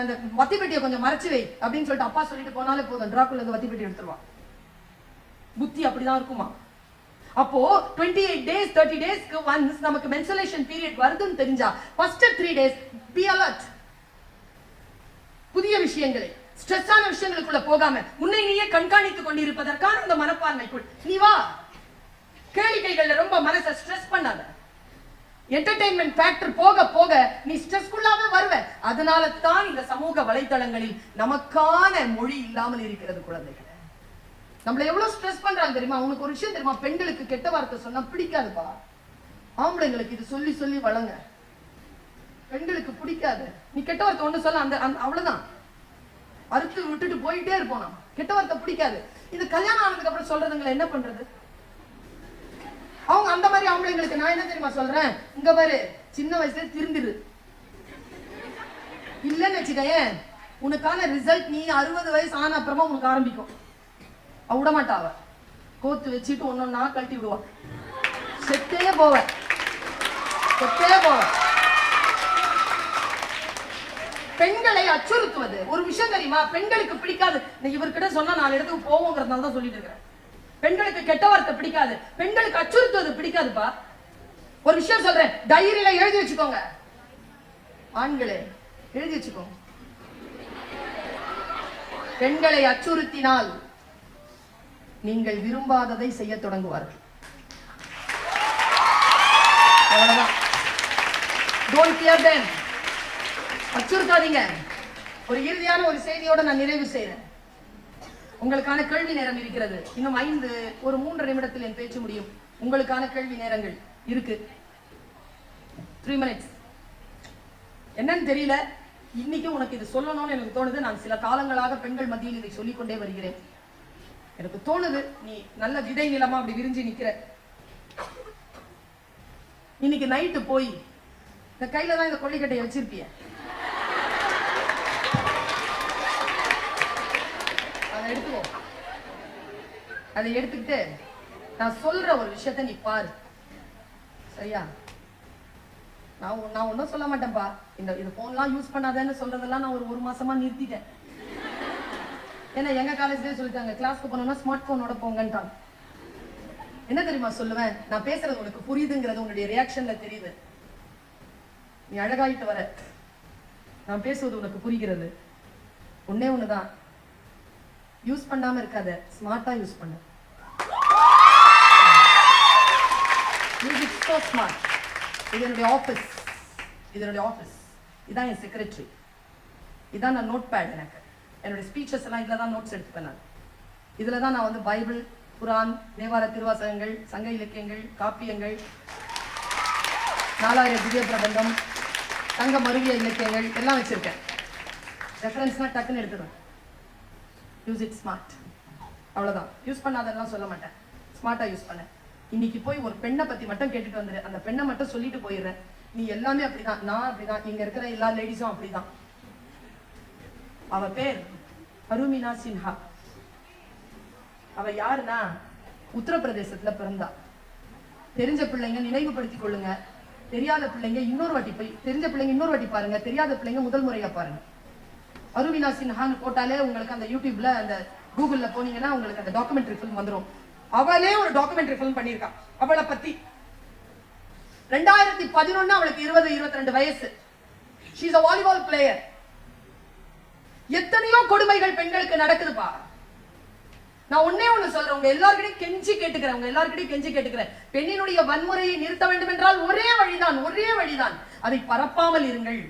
அந்த வத்தி பெட்டியை கொஞ்சம் மறைச்சு வை அப்படின்னு சொல்லிட்டு அப்பா சொல்லிட்டு போனாலே போதும், டிராக்குள்ள இந்த வத்தி பெட்டி எடுத்துருவான். புத்தி அப்படிதான் இருக்குமா. அப்போ 28 days 30 daysக்கு once நமக்கு மென்சுரேஷன் பீரியட் வருதுன்னு தெரிஞ்சா ஃபர்ஸ்ட் 3 days be alert. புதிய விஷயங்களை, ஸ்ட்ரெஸ்ஸான விஷயங்களுக்குள்ள போகாம உன்னை நீயே கண்காணித்துக் கொண்டிருப்பதற்கான அந்த மனப்பான்மைக்குள் நீ வா. கேளிக்கைகள்ல ரொம்ப மனசை ஸ்ட்ரெஸ் பண்ணாத. என்டர்டெயின்மெண்ட் ஃபேக்டர் போக போக நீ ஸ்ட்ரெஸ்க்குள்ளாவே வருவ. அதனால தான் இந்த சமூக வலைதளங்களில் நமக்கான மொழி இல்லாமல் இருக்கிறது. குழந்தைகள் நம்மள எவ்வளவு ஸ்ட்ரெஸ் பண்றாங்க தெரியுமா? உனக்கு ஒரு விஷயம் தெரியுமா? பெண்களுக்கு கெட்ட வார்த்தை சொன்னா பிடிக்காதுப்பா. ஆம்பளைங்களுக்கு இது சொல்லி சொல்லி வளங்க. பெண்களுக்கு பிடிக்காது. நீ கெட்ட வார்த்தை ஒண்ணு சொல்ல, அந்த அவ்வளவுதான், அறுத்து விட்டுட்டு போயிட்டே இருப்போம். நம்ம கெட்ட வார்த்தை பிடிக்காது. இது கல்யாணம் ஆனதுக்கு அப்புறம் சொல்றதுங்களை என்ன பண்றது? அவங்க அந்த மாதிரி ஆம்பளைங்களுக்கு நான் என்ன தெரியுமா சொல்றேன், இங்க பாரு, சின்ன வயசுல திரும்பிடு, இல்லன்னு வச்சுக்கேன் உனக்கான ரிசல்ட் நீ 60 வயசு ஆன அப்புறமா உனக்கு ஆரம்பிக்கும். விட மாட்டாவ, கோத்து வச்சுட்டு ஒன்னொன்னா கழட்டி விடுவா. செத்தே போவ. பெண்களை அச்சுறுத்துவது ஒரு விஷயம் தெரியுமா? பெண்களுக்கு பிடிக்காது. இவர்கிட்ட சொன்னா 4 இடத்துக்கு போவோங்கிறதுனால தான் சொல்லிட்டு இருக்கிறேன். பெண்களுக்கு கெட்ட வார்த்தை பிடிக்காது, பெண்களுக்கு அச்சுறுத்துவது பிடிக்காதுப்பா. ஒரு விஷயம் சொல்றேன், டைரியில எழுதி வச்சுக்கோங்க. ஆண்களே எழுதி வச்சுக்கோங்க, பெண்களை அச்சுறுத்தினால் நீங்கள் விரும்பாததை செய்ய தொடங்குவார்கள். அச்சுறுத்தாதீங்க. ஒரு இறுதியான ஒரு செய்தியோட நான் நிறைவு செய்றேன். உங்களுக்கான கேள்வி நேரம் இருக்கிறது. இன்னும் 3 நிமிடத்தில் என் பேச்சு முடியும். உங்களுக்கான கேள்வி நேரங்கள் இருக்கு. 3 minutes. என்னன்னு தெரியல, இன்னைக்கு உனக்கு இது சொல்லணும்னு எனக்கு தோணுது. நான் சில காலங்களாக பெண்கள் மத்தியில் இதை சொல்லிக்கொண்டே வருகிறேன். எனக்கு தோணுது நீ நல்ல விதை நிலமா அப்படி விரிஞ்சு நிக்கிற. இன்னைக்கு நைட்டு போய் இந்த கையில தான் இந்த கொள்ளிக்கட்டையை வச்சிருப்பிய, அதை எடுத்துக்கோ. அதை எடுத்துக்கிட்டு நான் சொல்ற ஒரு விஷயத்த நீ பாரு, சரியா? நான் ஒன்னும் சொல்ல மாட்டேன்ப்பா. இந்த போன்லாம் யூஸ் பண்ணாதேன்னு சொல்றதெல்லாம் நான் ஒரு மாசமா நிறுத்திட்டேன். ஏன்னா எங்க காலேஜ்லயே சொல்லிட்டாங்க, கிளாஸ்க்கு போனோம்னா ஸ்மார்ட் போனோட போங்கன்றாங்க. என்ன தெரியுமா சொல்லுவேன், நான் பேசுறது உனக்கு புரியுதுங்கிறது உன்னுடைய ரியாக்ஷன்ல தெரியுது. நீ அழகாயிட்டு வர, நான் பேசுவது உனக்கு புரிகிறது. ஒன்னே ஒண்ணுதான், யூஸ் பண்ணாம இருக்காத, ஸ்மார்ட்டா யூஸ் பண்ணு. இது என்னுடைய ஆபீஸ், இதான் என் செக்ரட்டரி, இதான் நான் நோட் பேட். எனக்கு என்னுடைய ஸ்பீச்சஸ் எல்லாம் இதுல தான் நோட்ஸ் எடுத்துப்பேன் நான். இதுலதான் நான் வந்து பைபிள், குரான், தேவார திருவாசகங்கள், சங்க இலக்கியங்கள், காப்பியங்கள், 4000 திவ்ய பிரபந்தம், தங்க மருவிய இலக்கியங்கள் எல்லாம் வச்சிருக்கேன். ரெஃபரன்ஸ்னா டக்குன்னு எடுத்துருவேன். யூஸ் இட் ஸ்மார்ட், அவ்வளவுதான். யூஸ் பண்ணாதெல்லாம் சொல்ல மாட்டேன், ஸ்மார்ட்டா யூஸ் பண்ண. இன்னைக்கு போய் ஒரு பெண்ணை பத்தி மட்டும் கேட்டுட்டு வந்துரு, அந்த பெண்ணை மட்டும் சொல்லிட்டு போயிடுறேன். நீ எல்லாமே அப்படிதான், நான் அப்படிதான், இங்க இருக்கிற எல்லா லேடிஸும் அப்படிதான். அவ பேர் அருமினா சின்ஹா. அவ யாருன்னா உத்தரப்பிரதேசத்துல பிறந்தா. தெரிஞ்ச பிள்ளைங்க நினைவுபடுத்திக் கொள்ளுங்க, தெரியாத பிள்ளைங்க இன்னொரு வாட்டி போய், தெரிஞ்ச பிள்ளைங்க இன்னொரு வாட்டி பாருங்க, தெரியாத பிள்ளைங்க முதல் முறையா பாருங்க. அருமினா சின்ஹான்னு போட்டாலே உங்களுக்கு அந்த யூடியூப்ல அந்த கூகுள்ல போனீங்கன்னா உங்களுக்கு அந்த டாக்குமெண்ட்ரி ஃபிலிம் வந்துடும். அவளே ஒரு டாக்குமெண்ட்ரி ஃபிலிம் பண்ணியிருக்கா அவளை பத்தி. 2011 அவளுக்கு 20-22 வயசு. she is a volleyball player. எத்தனையோ கொடுமைகள் பெண்களுக்கு நடக்குதுப்பா. நான் ஒன்னே ஒண்ணு சொல்றேன், உங்க எல்லார்கிட்டையும் கெஞ்சி கேட்டுக்கிறேன், பெண்ணினுடைய வன்முறையை நிறுத்த வேண்டும் என்றால் ஒரே வழிதான், அதை பரப்பாமல் இருங்கள்.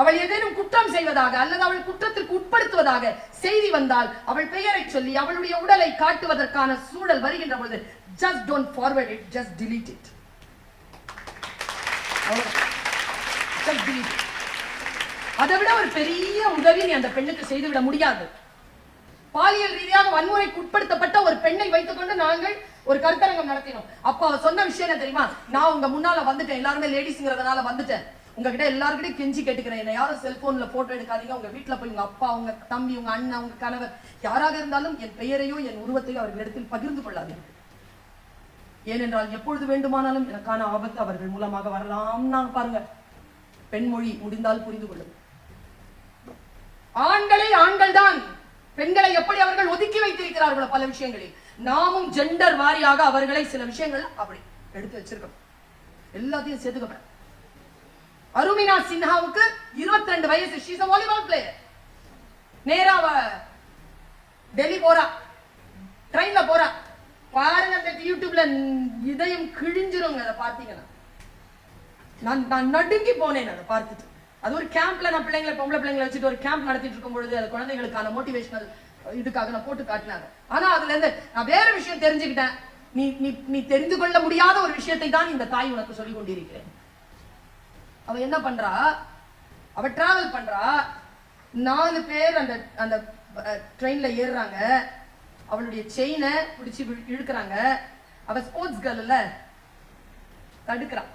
அவள் ஏதேனும் குற்றம் செய்வதாக அல்லது அவள் குற்றத்திற்கு உட்படுத்துவதாக செய்தி வந்தால் அவள் பெயரை சொல்லி அவளுடைய உடலை காட்டுவதற்கான சூழல் வருகின்ற பொழுது just don't forward it, just delete it. Just delete it. அதை விட ஒரு பெரிய உதவி நீ அந்த பெண்ணுக்கு செய்துவிட முடியாது. பாலியல் ரீதியாக வன்முறைக்கு உட்படுத்தப்பட்ட ஒரு பெண்ணை வைத்துக் கொண்டு நாங்கள் ஒரு கருத்தரங்கம் நடத்தினோம். அப்ப அவ சொன்ன விஷயம் என்ன தெரியுமா? நான் உங்க முன்னால வந்துட்டேன், எல்லாருமே லேடிஸ்ங்கிறதுனால வந்துட்டேன், உங்ககிட்ட எல்லாருக்கிட்டையும் கெஞ்சி கேட்டுக்கிறேன், என்ன யாரும் செல்போன்ல போட்டோ எடுக்காதீங்க. உங்க வீட்டுல போய் உங்க அப்பா, உங்க தம்பி, உங்க அண்ணன், உங்க கணவர் யாராக இருந்தாலும் என் பெயரையோ என் உருவத்தையோ அவர்களிடத்தில் பகிர்ந்து கொள்ளாதீர்கள். ஏனென்றால் எப்பொழுது வேண்டுமானாலும் எனக்கான ஆபத்து அவர்கள் மூலமாக வரலாம். நான் பாருங்க, பெண்மொழி முடிந்தால் புரிந்து கொள்ளும். ஆண்களை ஆண்கள் தான், பெண்களை எப்படி அவர்கள் ஒதுக்கி வைத்திருக்கிறார்களோ பல விஷயங்களில், நாமும் ஜெண்டர் வாரியாக அவர்களை சில விஷயங்கள் அப்படி எடுத்து வச்சிருக்கோம். எல்லாத்தையும் சேர்த்துக்கப்ப. அருமினா சின்ஹாவுக்கு 22 வயசு. she is a volleyball player. நேரா டெல்லி போறா, ட்ரெயின்ல போறா. பாருங்க அந்த யூடியூப்ல இதயம் கிழிஞ்சிருங்க அதை பார்த்தீங்கன்னா. நான் நடுங்கி போனேன் அதை பார்த்துட்டு. அது ஒரு கேம்ப்ல நான் பிள்ளைங்களை, பொம்பளை பிள்ளைங்களை வச்சுட்டு ஒரு கேம்ப் நடத்திட்டு இருக்கும் பொழுது அது குழந்தைகளுக்கான மோட்டிவேஷனல் இதுக்காக நான் போட்டு காட்டினாங்க. ஆனா அதுல இருந்து நான் வேற விஷயம் தெரிஞ்சுக்கிட்டேன். நீ தெரிந்து கொள்ள முடியாத ஒரு விஷயத்தை தான் இந்த தாய் உனக்கு சொல்லிக் கொண்டிருக்கிறேன். அவ என்ன பண்றா, அவ டிராவல் பண்றா, 4 பேர் அந்த அந்த ட்ரெயின்ல ஏறுறாங்க. அவளுடைய செயினை பிடிச்சி இழுக்கிறாங்க. அவ ஸ்போர்ட்ஸ் கேர்ள்ல தடுக்கிறான்.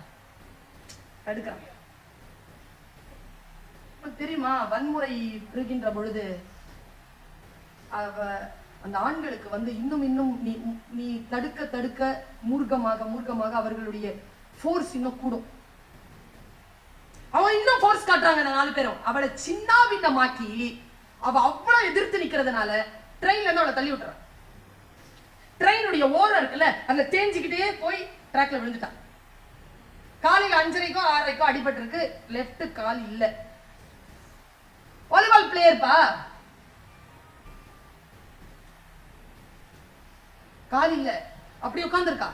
தெரியுமா, வன்முறை இருக்கின்ற பொழுது அவ அந்த ஆண்களுக்கு வந்து இன்னும் நீ தடுக்க மூர்க்கமாக அவர்களுடைய ஃபோர்ஸ் இன்னும் கூடும். அவன் இன்னும் ஃபோர்ஸ் காட்டுறாங்க அந்த 4 பேரும். அவளை சின்ன பின்னமாக்கி அவ அவ்வளவு எதிர்த்து நிக்கிறதுனால ட்ரெயின்ல இருந்து அவளை தள்ளி விட்டுறான். ட்ரெயினுடைய ஓரம் இருக்குல்ல, அதுல தேஞ்சிக்கிட்டே போய் ட்ராக்ல விழுந்துட்டான். காலையில 5:30க்கோ 6:30க்கோ அடிபட்டு இருக்கு. லெஃப்ட் கால் இல்ல. வாலிபால் பிளேயர்ப்பா, கால் இல்ல, அப்படி உட்கார்ந்துருக்கா.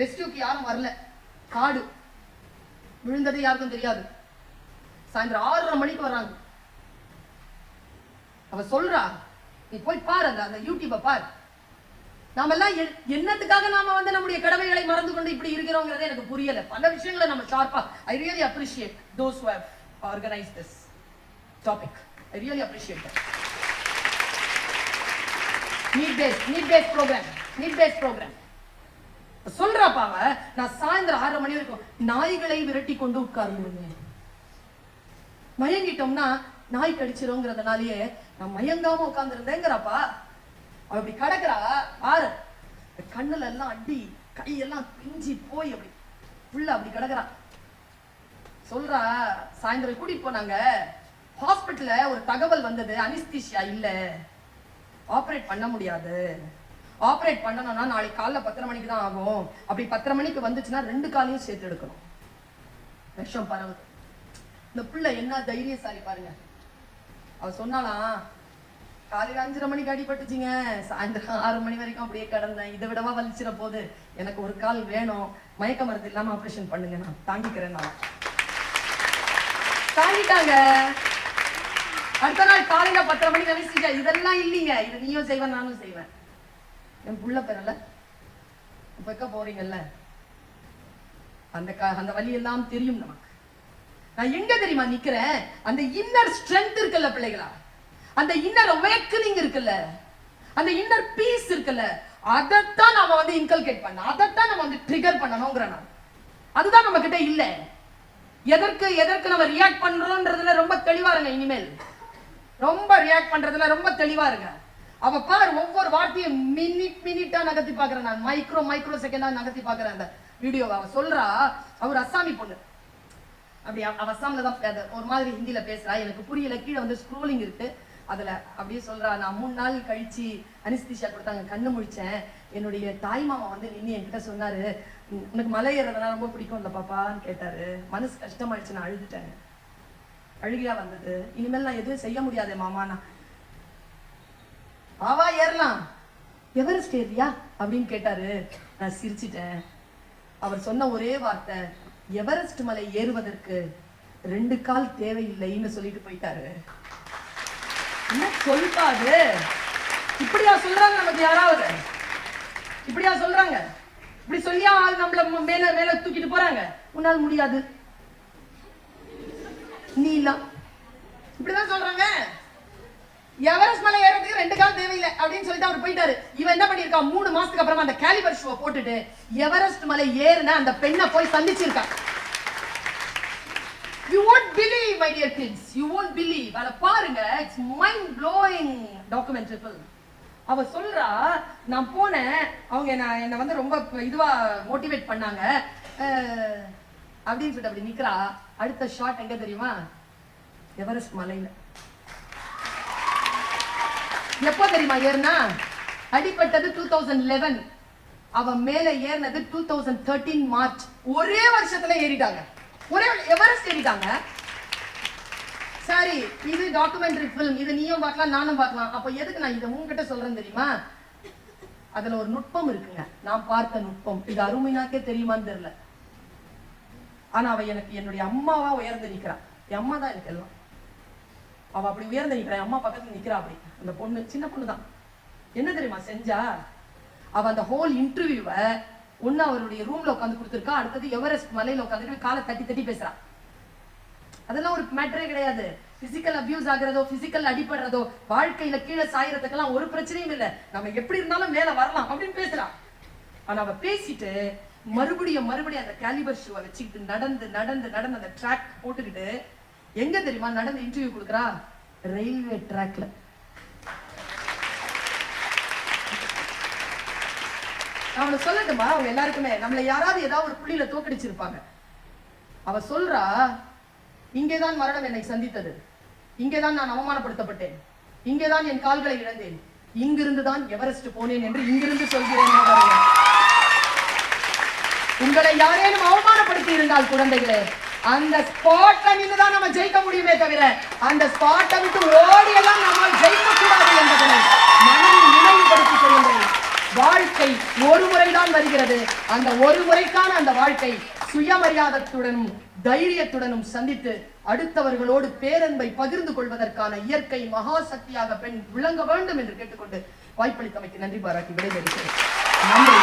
ரெஸ்கியூக்கு யாரும் வரல. காடு, விழுந்தது யாருக்கும் தெரியாது. சாயந்தரம் 6:30 மணிக்கு வர்றாங்க. அவ சொல்றா, நீ போய் பாரு, அந்த யூடியூப பாரு. நாம எல்லாம் என்னத்துக்காக நாம வந்து நம்முடைய கடமைகளை மறந்து கொண்டு இப்படி இருக்கிறோங்கிறதே எனக்கு புரியல. பல விஷயங்களை நம்ம ஷார்ப்பா, I really appreciate those who have organized this topic. I really appreciate that. Need based program. சொல்றாப்பாவ, நான் சாயந்தரம் 6:30 மணி வரைக்கும் நாய்களை விரட்டி கொண்டு உட்கார்ந்துருந்தேன். மயங்கிட்டோம்னா நாய் கடிச்சிருங்கிறதுனாலயே நான் மயங்காம உட்கார்ந்துருந்தேங்கிறப்பா. அப்படி கடக்குறா ஆறு, கண்ணுல எல்லாம் அடி, கையெல்லாம் பிஞ்சி போய் அப்படி உள்ள அப்படி கிடக்குறா. சொல்றா, சாயந்தரம் கூட்டிட்டு போனாங்க ஹாஸ்பிட்டல்ல, ஒரு தகவல் வந்தது, அனிஸ்தீசியா இல்ல, ஆபரேட் பண்ண முடியாது. ஆபரேட் பண்ணணும்னா நாளைக்கு காலைல 10:30 மணிக்கு தான் ஆகும். அப்படி 10:30 மணிக்கு வந்துச்சுன்னா 2 காலையும் சேர்த்து எடுக்கணும். விஷம் பரவுது. இந்த பிள்ளை என்ன தைரியசாலி பாருங்க. அவ சொன்னாலாம், காலையில 5:30 மணிக்கு அடிபட்டுச்சிங்க, சாயந்தரம் 6 மணி வரைக்கும் அப்படியே கடந்தேன், இதை விடவா வலிச்சிட போது, எனக்கு ஒரு கால் வேணும், மயக்க மருந்து இல்லாம ஆபரேஷன் பண்ணுங்க, நான் தாங்கிக்கிறேன். நான் தாங்கிட்டாங்க. அடுத்த நாள் காலையில 10:30 மணிக்கு அனுப்பிச்சிட்டா. இதெல்லாம் இல்லைங்க, இது நீயும் செய்வேன் நானும் செய்வேன். என் புள்ள பெறல வைக்க போறீங்கல்ல, அந்த வழி எல்லாம் தெரியும் நமக்கு. நான் எங்க தெரியுமா நிக்கிறேன்? அந்த இன்னர் ஸ்ட்ரென்த் இருக்குல்ல பிள்ளைகளா, அந்த இன்னர் அவேக்கனிங் இருக்குல்ல, அந்த இன்னர் பீஸ் இருக்குல்ல, அதைத்தான் நாம வந்து இன்கல்கேட் பண்ண, அதைத்தான் நம்ம வந்து ட்ரிகர் பண்ணணும்ங்கிற நான். அதுதான் நம்ம கிட்ட இல்ல. எதற்கு நம்ம ரியாக்ட் பண்றோம்ன்றதுல ரொம்ப தெளிவா இருங்க. இனிமேல் ரொம்ப ரியாக்ட் பண்றதுல ரொம்ப தெளிவா இருங்க. அவ பாரு ஒவ்வொரு வார்த்தையும் மினிட்டா நகர்த்தி பாக்குறேன் நான், மைக்ரோ செகண்டா நகர்த்தி பாக்குறேன் அந்த வீடியோவை. அவ சொல்றா, அவர் அஸ்ஸாமி பொண்ணு, அப்படி அவ அஸ்ஸாம்ல தான் ஒரு மாதிரி ஹிந்தியில பேசுறா, எனக்கு புரியல. கீழே வந்து ஸ்க்ரோலிங் இருக்கு, அதுல அப்படியே சொல்றா, நான் 3 நாள் கழிச்சு அனிஸ்தீஷியா கொடுத்தாங்க, கண்ணு முழிச்சேன், என்னுடைய தாய் மாமா வந்து நின்று என்கிட்ட சொன்னாரு, உனக்கு மலை ஏறதுனா ரொம்ப பிடிக்கும் இல்ல பாப்பான்னு கேட்டாரு. மனசு கஷ்டமாயிடுச்சு, நான் அழுதுட்டேன், அழுகையா வந்தது. இனிமேல் நான் எதுவும் செய்ய முடியாதே மாமா, பாவா ஏறலாம், எவரெஸ்ட் ஏறியா அப்படின்னு கேட்டாரு. நான் சிரிச்சிட்டேன். அவர் சொன்ன ஒரே வார்த்தை, எவரெஸ்ட் மலை ஏறுவதற்கு 2 கால் தேவையில்லைன்னு சொல்லிட்டு போயிட்டாரு. என்ன சொல்லிட்டாரு? இப்படியா சொல்றாங்க நமக்கு யாராவது? இப்படியா சொல்றாங்க? இப்படி சொல்லியா நம்மள மேல மேல தூக்கிட்டு போறாங்க? உன்னால் முடியாது, நீ இல்ல, இப்படிதான் சொல்றாங்க. எவரெஸ்ட் மலை ஏறதுக்கு 2 கால் தேவையில்லை அப்படின்னு சொல்லிட்டு அவர் போயிட்டாரு. இவன் என்ன பண்ணிருக்கான்? 3 மாசத்துக்கு அப்புறமா அந்த கேலிபர் ஷூவை போட்டுட்டு எவரெஸ்ட் மலை ஏறின அந்த பெண்ணை போய் சந்திச்சிருக்கான். You won't believe, my dear kids. You won't believe. அத பாருங்க, it's mind blowing documentary film. அவ சொல்றா, நான் போனேன், அவங்க என்ன வந்து ரொம்ப இதுவா மோட்டிவேட் பண்ணாங்க அப்படின்னு சொல்லிட்டு அப்படி நிக்கிறா. அடுத்த ஷாட் எங்க தெரியுமா? எவரெஸ்ட் மலையில. எப்போ தெரியுமா ஏறினா? அடிப்பட்டது 2011, அவ மேல ஏறினது 2013 மார்ச். ஒரே வருஷத்துல ஏறிட்டாங்க, ஒரே எவரெஸ்ட் ஏறிட்டாங்க. சரி, இது டாக்குமெண்ட்ரி பிலிம், இது நீயும் பார்க்கலாம் நானும் பார்க்கலாம். அப்ப எதுக்கு நான் இதை உங்ககிட்ட சொல்றேன் தெரியுமா? அதுல ஒரு நுட்பம் இருக்குங்க, நான் பார்த்த நுட்பம். இது அருமைனாக்கே தெரியுமான்னு தெரியல, ஆனா அவ எனக்கு என்னுடைய அம்மாவா உயர்ந்து நிக்கிறா. என் அம்மா தான் எனக்கு எல்லாம். அவ அப்படி உயர்ந்து நிக்கிறா, அம்மா பக்கத்துல நிக்கிறா. அப்படி அந்த பொண்ணு, சின்ன பொண்ணு தான். என்ன தெரியுமா செஞ்சா? அவ அந்த ஹோல் இன்டர்வியூவை ஒண்ணு அவருடைய ரூம்ல உட்காந்து கொடுத்துருக்கா, அடுத்தது எவரெஸ்ட் மலையில உட்காந்துட்டு காலை தட்டி தட்டி பேசுறா. அதெல்லாம் ஒரு மேட்டரே கிடையாது. பிசிக்கல் அபியூஸ் ஆகுறதோ, பிசிக்கல் அடிபடுறதோ, வாழ்க்கையில கீழே சாயறதுக்கெல்லாம் ஒரு பிரச்சனையும் இல்லை. நம்ம எப்படி இருந்தாலும் மேல வரலாம் அப்படின்னு பேசுறா. ஆனா அவ பேசிட்டு மறுபடியும் அந்த கேலிபர் ஷூவை வச்சுக்கிட்டு நடந்து அந்த ட்ராக் போட்டுக்கிட்டு எங்க தெரியுமா நடந்து இன்டர்வியூ கொடுக்குறா? ரயில்வே ட்ராக்ல. அவனை சொல்லட்டுமா? அவங்க எல்லாருக்குமே நம்மள யாராவது ஏதாவது ஒரு புள்ளியில தோக்கடிச்சிருப்பாங்க. அவ சொல்றா, இங்கேதான் மரணம் என்னை சந்தித்தது, இங்கேதான் நான் அவமானப்படுத்தப்பட்டேன், இங்கேதான் என் கால்களை இழந்தேன், இங்கிருந்துதான் எவரெஸ்ட் போனேன் என்று இங்கிருந்து சொல்கிறேன். உங்களை யாரேனும் அவமானப்படுத்தி இருந்தால் குழந்தைகளே, அந்த ஸ்பாட்ல நின்றுதான் நம்ம ஜெயிக்க முடியுமே தவிர அந்த ஸ்பாட்டை விட்டு ஓடி எல்லாம் நம்ம ஜெயிக்க கூடாது என்பதனை மனதில் நினைவுபடுத்திக் கொள்ளுங்கள். வாழ்க்கை ஒரு முறைதான் வருகிறது. அந்த ஒரு முறைக்கான அந்த வாழ்க்கை சுயமரியாதத்துடனும் தைரியத்துடனும் சந்தித்து அடுத்தவர்களோடு பேரன்பை பகிர்ந்து கொள்வதற்கான இயற்கை மகா சக்தியாக பெண் விளங்க வேண்டும் என்று கேட்டுக்கொண்டு வாய்ப்பளித்தமைக்கு நன்றி பாராட்டி விடைபெறுகிறேன். நன்றி.